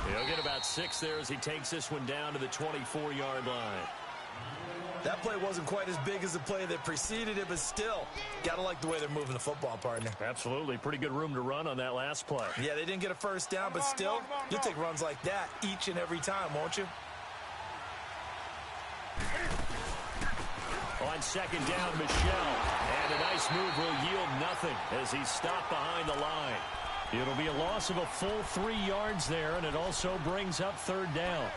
He'll get about 6 there as he takes this one down to the 24-yard line. That play wasn't quite as big as the play that preceded it, but still, got to like the way they're moving the football, partner. Absolutely. Pretty good room to run on that last play. Yeah, they didn't get a 1st down, but still, you'll take runs like that each and every time, won't you? On 2nd down, Michelle. And a nice move will yield nothing as he's stopped behind the line. It'll be a loss of a full 3 yards there, and it also brings up 3rd down.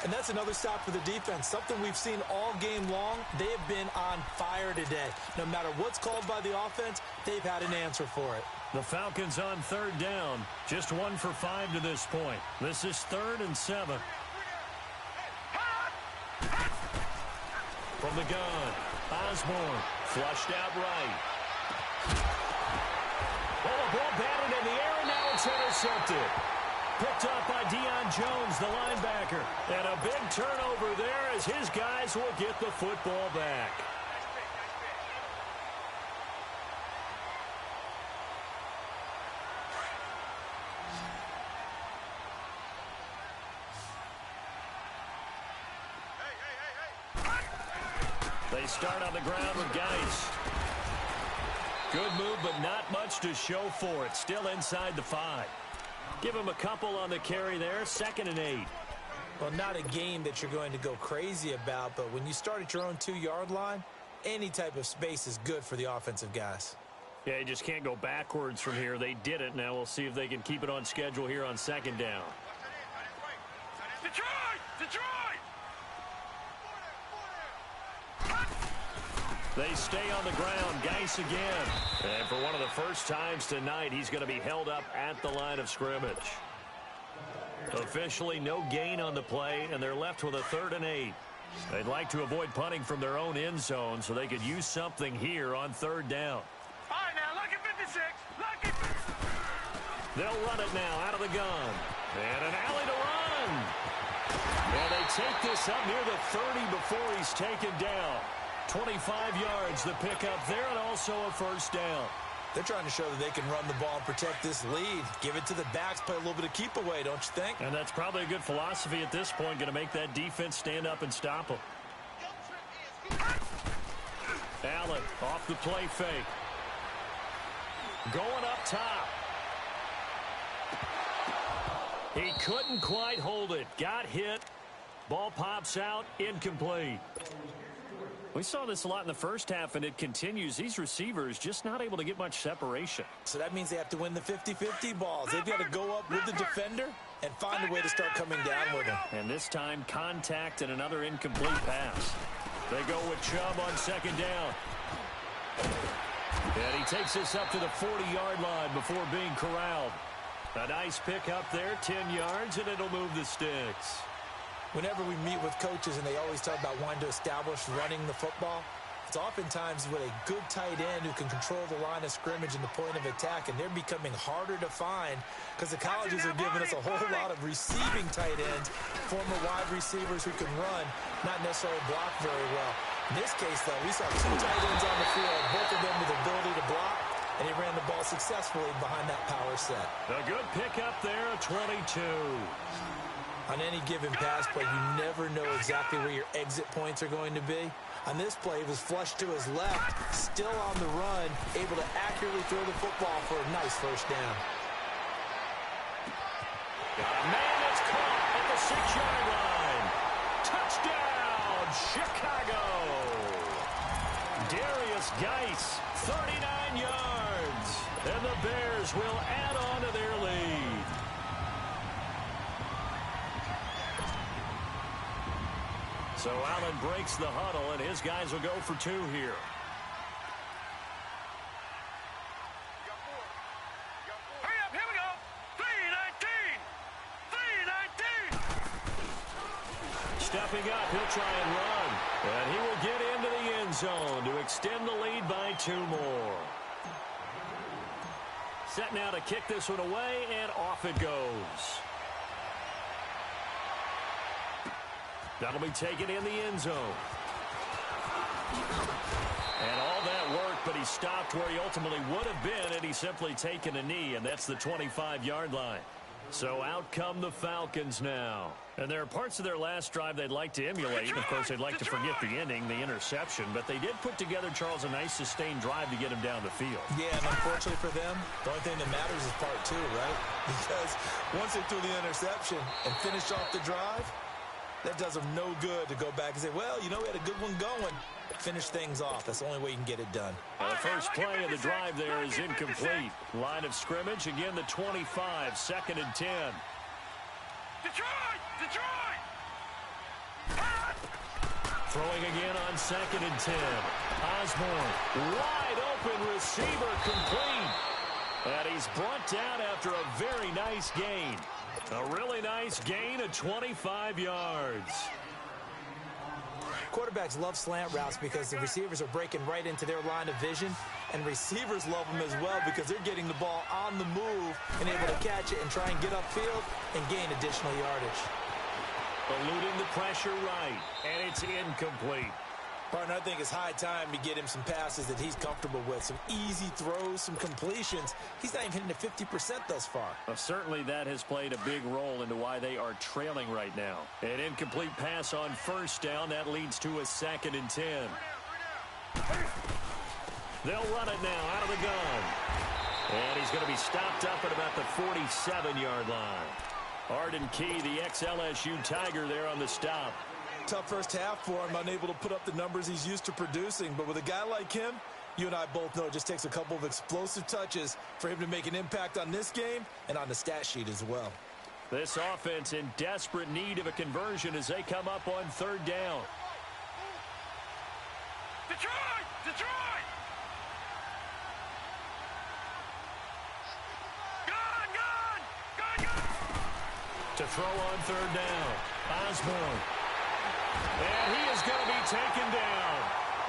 And that's another stop for the defense. Something we've seen all game long. They have been on fire today. No matter what's called by the offense, they've had an answer for it. The Falcons on 3rd down. Just 1 for 5 to this point. This is 3rd and 7. From the gun, Osborne flushed out right. Oh, a ball batted in the air, and now it's intercepted. Picked up by Deion Jones, the linebacker. And a big turnover there as his guys will get the football back. They start on the ground with Geis. Good move, but not much to show for it. Still inside the 5. Give him a couple on the carry there. 2nd and 8. Well, not a game that you're going to go crazy about, but when you start at your own 2-yard line, any type of space is good for the offensive guys. Yeah, you just can't go backwards from here. They did it. Now we'll see if they can keep it on schedule here on 2nd down. Detroit! Detroit! They stay on the ground. Geis again. And for one of the first times tonight, he's going to be held up at the line of scrimmage. Officially no gain on the play, and they're left with a 3rd and 8. They'd like to avoid punting from their own end zone so they could use something here on 3rd down. All right, now, lucky 56. Lucky. They'll run it now out of the gun. And an alley to run. And they take this up near the 30 before he's taken down. 25 yards the pickup there, and also a first down. They're trying to show that they can run the ball and protect this lead. Give it to the backs, play a little bit of keep away, don't you think? And that's probably a good philosophy at this point, going to make that defense stand up and stop them. Allen off the play fake. Going up top. He couldn't quite hold it. Got hit. Ball pops out. Incomplete. We saw this a lot in the first half, and it continues. These receivers just not able to get much separation. So that means they have to win the 50-50 balls. They've got to go up with the defender and find a way to start coming down with him. And this time, contact and another incomplete pass. They go with Chubb on second down. And he takes this up to the 40-yard line before being corralled. A nice pick up there, 10 yards, and it'll move the sticks. Whenever we meet with coaches and they always talk about wanting to establish running the football, it's oftentimes with a good tight end who can control the line of scrimmage and the point of attack, and they're becoming harder to find because the colleges are giving us a whole lot of receiving tight ends, former wide receivers who can run, not necessarily block very well. In this case, though, we saw two tight ends on the field, both of them with the ability to block, and he ran the ball successfully behind that power set. A good pickup there, a 22. On any given pass play, you never know exactly where your exit points are going to be. On this play, he was flushed to his left, still on the run, able to accurately throw the football for a nice first down. Got a man that's caught at the 6-yard line. Touchdown, Chicago. Darius Geis, 39 yards. And the Bears will add on to their lead. So Allen breaks the huddle, and his guys will go for 2 here. Hurry up, here we go. 3-19. 3-19. Stepping up, he'll try and run. And he will get into the end zone to extend the lead by 2 more. Set now to kick this one away, and off it goes. That'll be taken in the end zone. And all that work, but he stopped where he ultimately would have been, and he's simply taken a knee, and that's the 25-yard line. So out come the Falcons now. And there are parts of their last drive they'd like to emulate. Of course, they'd like to forget the ending, the interception, but they did put together, Charles, a nice sustained drive to get him down the field. Yeah, and unfortunately for them, the only thing that matters is part 2, right? Because once they threw the interception and finished off the drive, that does them no good to go back and say, well, you know, we had a good one going. Finish things off. That's the only way you can get it done. The first play of the drive there is incomplete. Line of scrimmage, again, the 25, 2nd and 10. Detroit! Detroit! Throwing again on 2nd and 10. Osborne, wide open receiver, complete. And he's brought down after a very nice gain. A really nice gain of 25 yards. Quarterbacks love slant routes because the receivers are breaking right into their line of vision, and receivers love them as well because they're getting the ball on the move and able to catch it and try and get upfield and gain additional yardage. Eluding the pressure right, and it's incomplete. Partner, I think it's high time to get him some passes that he's comfortable with, some easy throws, some completions. He's not even hitting the 50% thus far. Well, certainly that has played a big role into why they are trailing right now. An incomplete pass on first down. That leads to a 2nd and 10. They'll run it now out of the gun. And he's going to be stopped up at about the 47-yard line. Arden Key, the ex-LSU Tiger, there on the stop. Tough first half for him, unable to put up the numbers he's used to producing. But with a guy like him, you and I both know it just takes a couple of explosive touches for him to make an impact on this game and on the stat sheet as well. This offense in desperate need of a conversion as they come up on 3rd down. Detroit! Detroit! Gun! Gun! Gun! Gun! To throw on 3rd down. Osborne. And he is going to be taken down.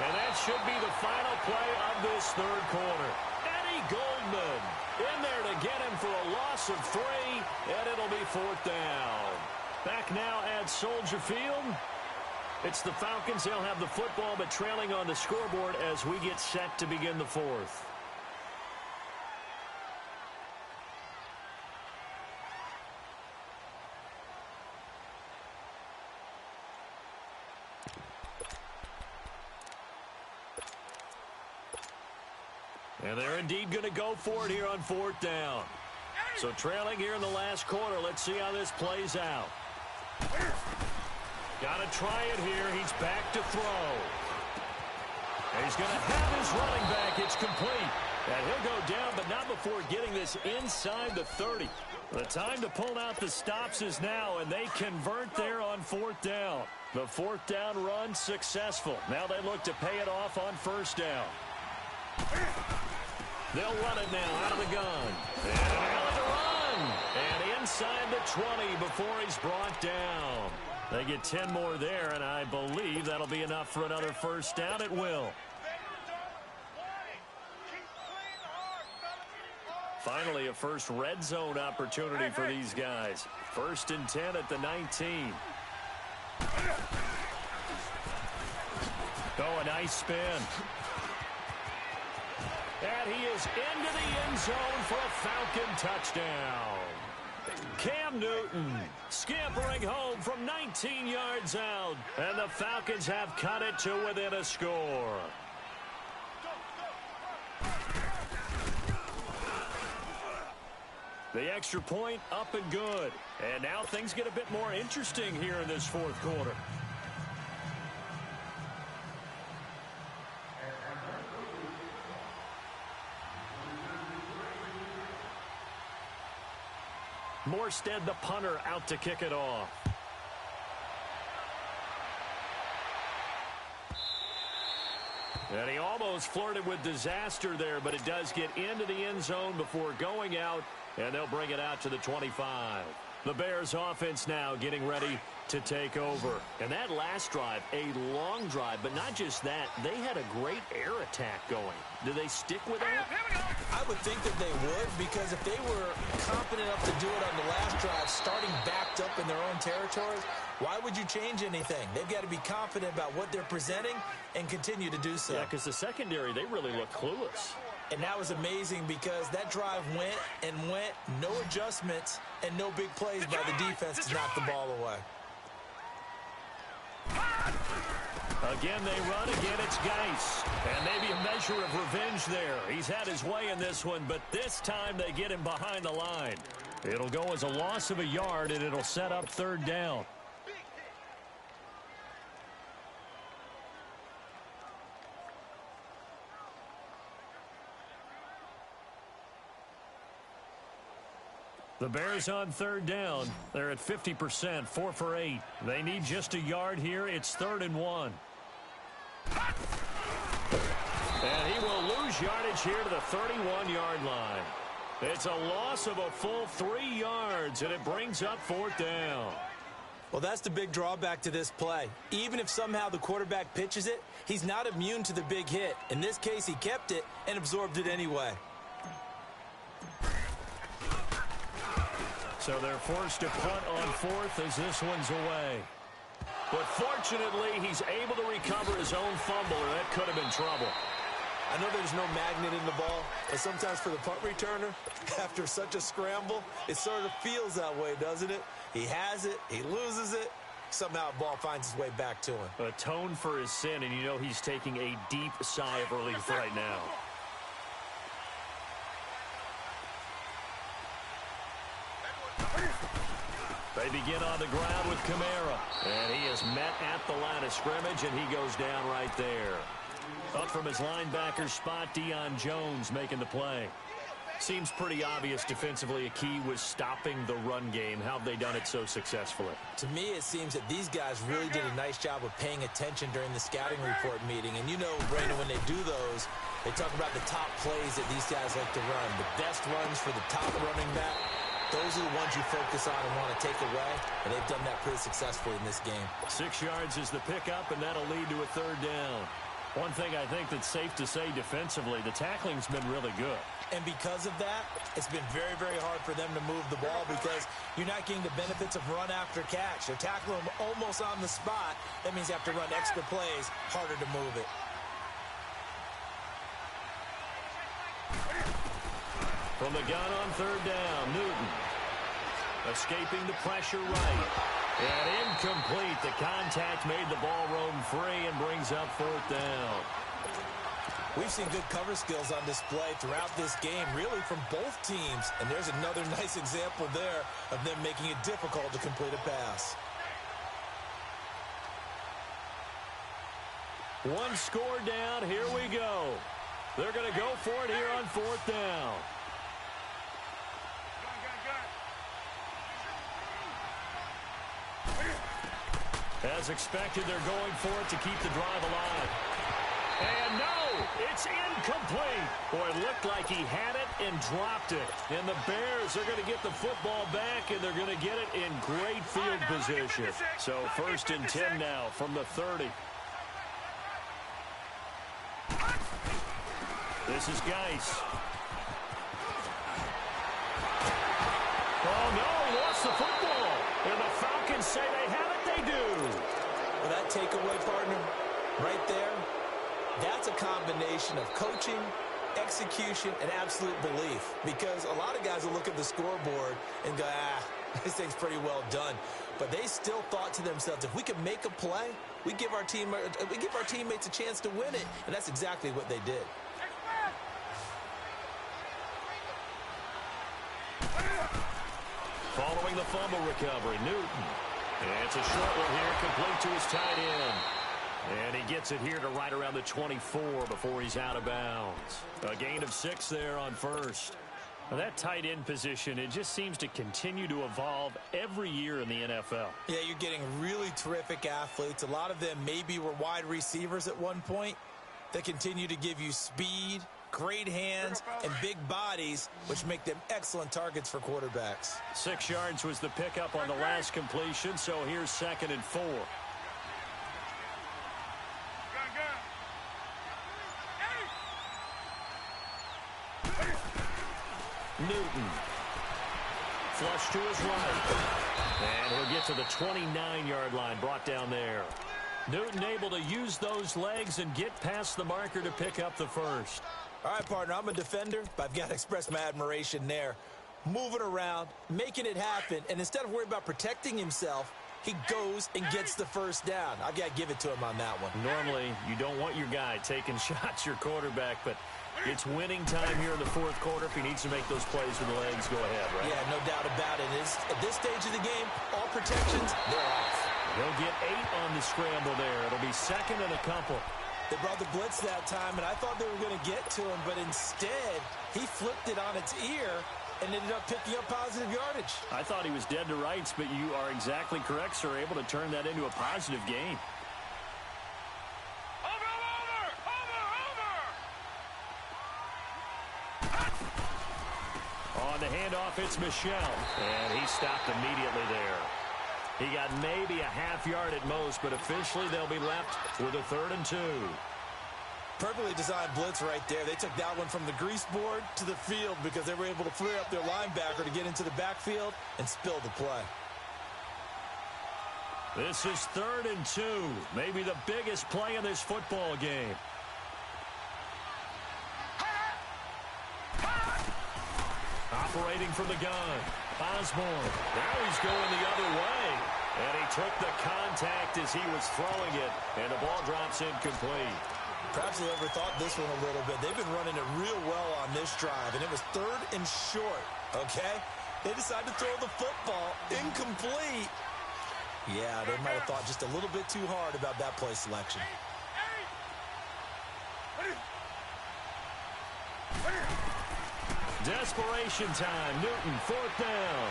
And that should be the final play of this 3rd quarter. Eddie Goldman in there to get him for a loss of 3, and it'll be 4th down. Back now at Soldier Field. It's the Falcons. They'll have the football, but trailing on the scoreboard as we get set to begin the fourth. And they're indeed going to go for it here on fourth down. So trailing here in the last quarter. Let's see how this plays out. Got to try it here. He's back to throw. And he's going to have his running back. It's complete. And he'll go down, but not before getting this inside the 30. The time to pull out the stops is now, and they convert there on fourth down. The fourth down run successful. Now they look to pay it off on first down. They'll run it now out of the gun. And out of the run. And inside the 20 before he's brought down. They get 10 more there, and I believe that'll be enough for another first down. It will. Finally, a first red zone opportunity for these guys. 1st and 10 at the 19. Oh, a nice spin. And he is into the end zone for a Falcon touchdown. Cam Newton scampering home from 19 yards out. And the Falcons have cut it to within a score. The extra point up and good. And now things get a bit more interesting here in this fourth quarter. Morstead, the punter, out to kick it off. And he almost flirted with disaster there, but it does get into the end zone before going out, and they'll bring it out to the 25. The Bears offense now getting ready to take over. And that last drive, a long drive, but not just that, they had a great air attack going. Do they stick with that? I would think that they would, because if they were confident enough to do it on the last drive, starting backed up in their own territory, why would you change anything? They've got to be confident about what they're presenting and continue to do so. Yeah, because the secondary, they really look clueless. And that was amazing because that drive went and went, no adjustments, and no big plays by the defense to knock the ball away. Again, they run. Again, it's Geis. And maybe a measure of revenge there. He's had his way in this one, but this time they get him behind the line. It'll go as a loss of a yard, and it'll set up third down. The Bears on third down. They're at 50%, 4 for 8. They need just a yard here. It's 3rd and 1. And he will lose yardage here to the 31-yard line. It's a loss of a full 3 yards, and it brings up 4th down. Well, that's the big drawback to this play. Even if somehow the quarterback pitches it, he's not immune to the big hit. In this case, he kept it and absorbed it anyway. So they're forced to punt on 4th as this one's away. But fortunately, he's able to recover his own fumble, or that could have been trouble. I know there's no magnet in the ball, but sometimes for the punt returner, after such a scramble, it sort of feels that way, doesn't it? He has it, he loses it, somehow the ball finds its way back to him. Atone for his sin, and you know he's taking a deep sigh of relief right now. They begin on the ground with Kamara. And he is met at the line of scrimmage, and he goes down right there. Up from his linebacker spot, Deion Jones making the play. Seems pretty obvious defensively a key was stopping the run game. How have they done it so successfully? To me, it seems that these guys really did a nice job of paying attention during the scouting report meeting. And you know, Brandon, when they do those, they talk about the top plays that these guys like to run. The best runs for the top running back. Those are the ones you focus on and want to take away, and they've done that pretty successfully in this game. 6 yards is the pickup, and that'll lead to a 3rd down. One thing I think that's safe to say defensively, the tackling's been really good. And because of that, it's been very, very hard for them to move the ball because you're not getting the benefits of run after catch. They're tackling them almost on the spot. That means you have to run extra plays, harder to move it. From the gun on third down, Newton. Escaping the pressure right. And incomplete. The contact made the ball roam free and brings up fourth down. We've seen good cover skills on display throughout this game, really from both teams. And there's another nice example there of them making it difficult to complete a pass. One score down. Here we go. They're going to go for it here on fourth down. As expected, they're going for it to keep the drive alive. And no, it's incomplete. Boy, it looked like he had it and dropped it. And the Bears are going to get the football back, and they're going to get it in great field position. So 1st and 10 now from the 30. This is Geis. Oh, no, he lost the football. And the Falcons say they have it. They do. Well, that takeaway, partner, right there, that's a combination of coaching, execution, and absolute belief. Because a lot of guys will look at the scoreboard and go, this thing's pretty well done. But they still thought to themselves, if we can make a play, we give our teammates a chance to win it. And that's exactly what they did. Following the fumble recovery, Newton. And it's a short one here, complete to his tight end. And he gets it here to right around the 24 before he's out of bounds. A gain of 6 there on first. Now that tight end position, it just seems to continue to evolve every year in the NFL. Yeah, you're getting really terrific athletes. A lot of them maybe were wide receivers at one point. They continue to give you speed, great hands, and big bodies, which make them excellent targets for quarterbacks. 6 yards was the pickup on the last completion, so here's 2nd and 4. Newton. Flush to his right. And he'll get to the 29-yard line, brought down there. Newton able to use those legs and get past the marker to pick up the first. All right, partner, I'm a defender, but I've got to express my admiration there. Moving around, making it happen, and instead of worrying about protecting himself, he goes and gets the first down. I've got to give it to him on that one. Normally, you don't want your guy taking shots, your quarterback, but it's winning time here in the 4th quarter. If he needs to make those plays with the legs, go ahead, right? Yeah, no doubt about it. At this stage of the game, all protections, they're off. He'll get 8 on the scramble there. It'll be 2nd and a couple. They brought the blitz that time, and I thought they were going to get to him, but instead, he flipped it on its ear and ended up picking up positive yardage. I thought he was dead to rights, but you are exactly correct, sir. Able to turn that into a positive gain. On the handoff, it's Michel, and he stopped immediately there. He got maybe a half yard at most, but officially they'll be left with a 3rd and 2. Perfectly designed blitz right there. They took that one from the grease board to the field because they were able to flare up their linebacker to get into the backfield and spill the play. This is 3rd and 2, maybe the biggest play in this football game. Operating from the gun, Osborne. Now he's going the other way. And he took the contact as he was throwing it, and the ball drops incomplete. Perhaps they overthought this one a little bit. They've been running it real well on this drive, and it was 3rd and short, okay? They decided to throw the football incomplete. Yeah, they might have thought just a little bit too hard about that play selection. Desperation time. Newton, 4th down.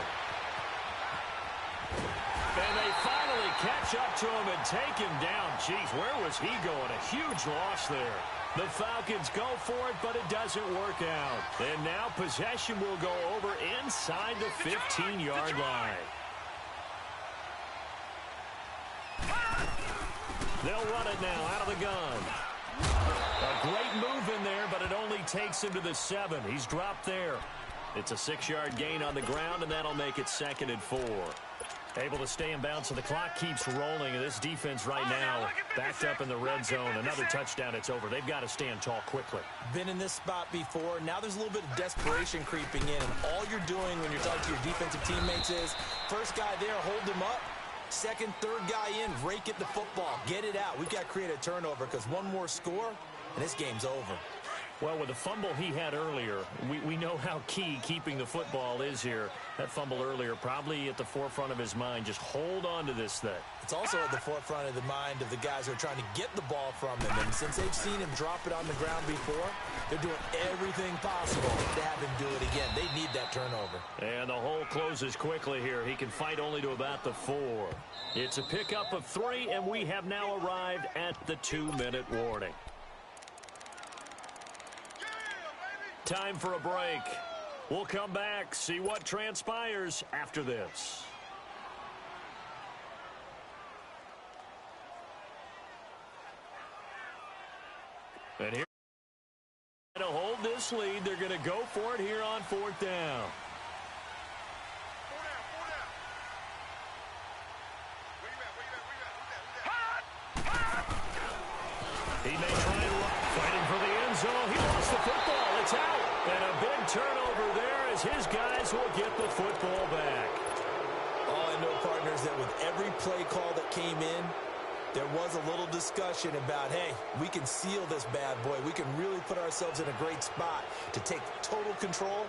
And they finally catch up to him and take him down. Jeez, where was he going? A huge loss there. The Falcons go for it, but it doesn't work out. And now possession will go over inside the 15-yard line. They'll run it now out of the gun. A Great move in there, but it only takes him to the 7. He's dropped there. It's a 6-yard gain on the ground, and that'll make it 2nd and 4. Able to stay in bounds, so the clock keeps rolling. And this defense right now backed up in the red zone. Another touchdown, it's over. They've got to stand tall quickly. Been in this spot before. Now there's a little bit of desperation creeping in. And all you're doing when you're talking to your defensive teammates is, first guy there, hold him up. Second, third guy in, rake at the football. Get it out. We've got to create a turnover because one more score, and this game's over. Well, with the fumble he had earlier, we know how key keeping the football is here. That fumble earlier probably at the forefront of his mind. Just hold on to this thing. It's also at the forefront of the mind of the guys who are trying to get the ball from him. And since they've seen him drop it on the ground before, they're doing everything possible to have him do it again. They need that turnover. And the hole closes quickly here. He can fight only to about the 4. It's a pickup of 3, and we have now arrived at the 2-minute warning. Time for a break. We'll come back, see what transpires after this. And here to hold this lead, they're going to go for it here on 4th down. He may try fighting for the end zone. He lost the football. It's out. And a big turnover there as his guys will get the football back. All I know, partners, that with every play call that came in, there was a little discussion about, hey, we can seal this bad boy. We can really put ourselves in a great spot to take total control,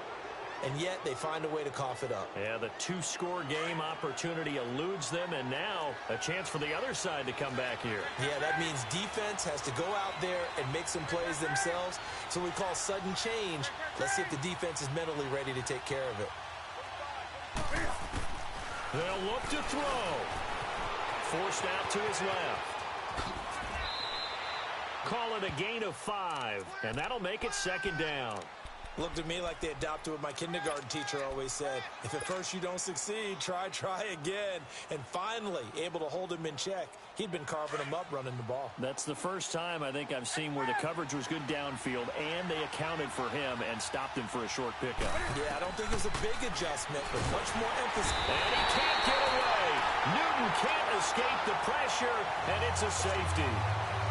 and yet they find a way to cough it up. Yeah, the 2-score game opportunity eludes them, and now a chance for the other side to come back here. Yeah, that means defense has to go out there and make some plays themselves. So we call sudden change. Let's see if the defense is mentally ready to take care of it. They'll look to throw. Forced out to his left. Call it a gain of 5, and that'll make it 2nd down. Looked to me like they adopted what my kindergarten teacher always said. If at first you don't succeed, try again. And finally, able to hold him in check. He'd been carving him up running the ball. That's the first time I think I've seen where the coverage was good downfield, and they accounted for him and stopped him for a short pickup. Yeah, I don't think it was a big adjustment, but much more emphasis. And he can't get away. Newton can't escape the pressure, and it's a safety.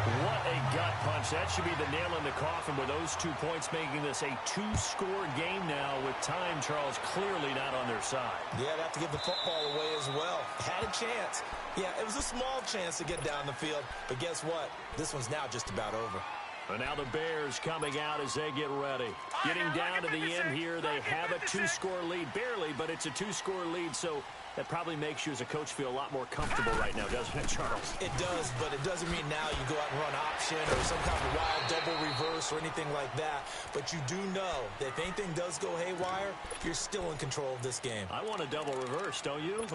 What a gut punch. That should be the nail in the coffin with those 2 points, making this a 2-score game now with time, Charles, clearly not on their side. Yeah, they have to give the football away as well. Had a chance. Yeah, it was a small chance to get down the field, but guess what? This one's now just about over. And now the Bears coming out as they get ready. Getting down to the end here, they have a 2-score lead. Barely, but it's a 2-score lead, so that probably makes you as a coach feel a lot more comfortable right now, doesn't it, Charles? It does, but it doesn't mean now you go out and run option or some kind of wild double reverse or anything like that. But you do know that if anything does go haywire, you're still in control of this game. I want a double reverse, don't you?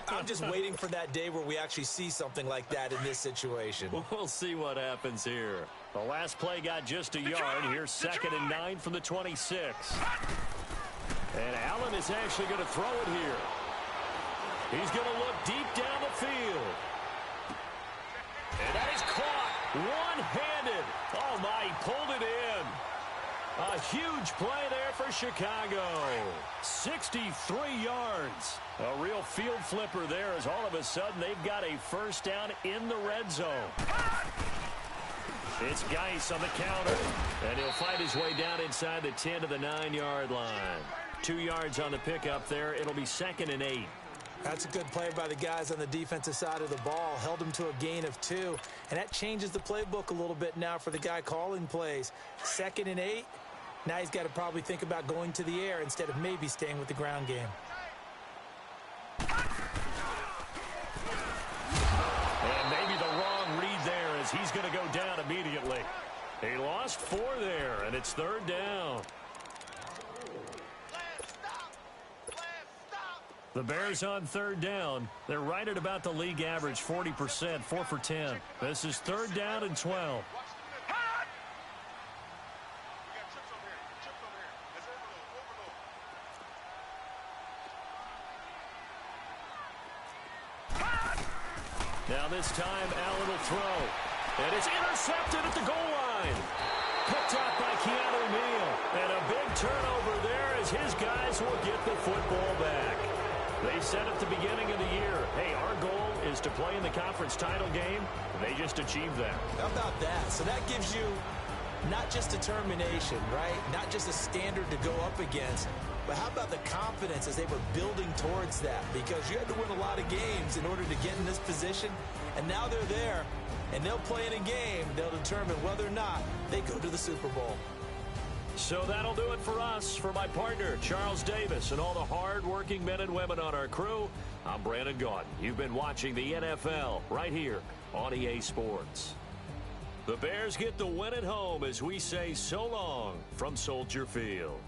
I'm just waiting for that day where we actually see something like that in this situation. We'll see what happens here. The last play got just a yard. Here's 2nd and 9 from the 26. And Allen is actually going to throw it here. He's going to look deep down the field. And that is caught one-handed. Oh, my, he pulled it in. A huge play there for Chicago. 63 yards. A real field flipper there as all of a sudden they've got a first down in the red zone. It's Geis on the counter, and he'll fight his way down inside the 10 to the 9-yard line. 2 yards on the pickup there. It'll be 2nd and 8. That's a good play by the guys on the defensive side of the ball. Held him to a gain of 2. And that changes the playbook a little bit now for the guy calling plays. 2nd and 8. Now he's got to probably think about going to the air instead of maybe staying with the ground game. And maybe the wrong read there as he's going to go down immediately. He lost 4 there, and it's 3rd down. The Bears on 3rd down. They're right at about the league average, 40%, 4 for 10. This is 3rd down and 12. Now this time, Allen will throw. And it's intercepted at the goal line. line. Picked off by Keanu Neal. And a big turnover there as his guys will get the football back. They said at the beginning of the year, hey, our goal is to play in the conference title game. They just achieved that. How about that? So that gives you not just determination, right? Not just a standard to go up against, but how about the confidence as they were building towards that? Because you had to win a lot of games in order to get in this position, and now they're there, and they'll play in a game. They'll determine whether or not they go to the Super Bowl. So that'll do it for us. For my partner, Charles Davis, and all the hard-working men and women on our crew, I'm Brandon Gaudin. You've been watching the NFL right here on EA Sports. The Bears get the win at home as we say so long from Soldier Field.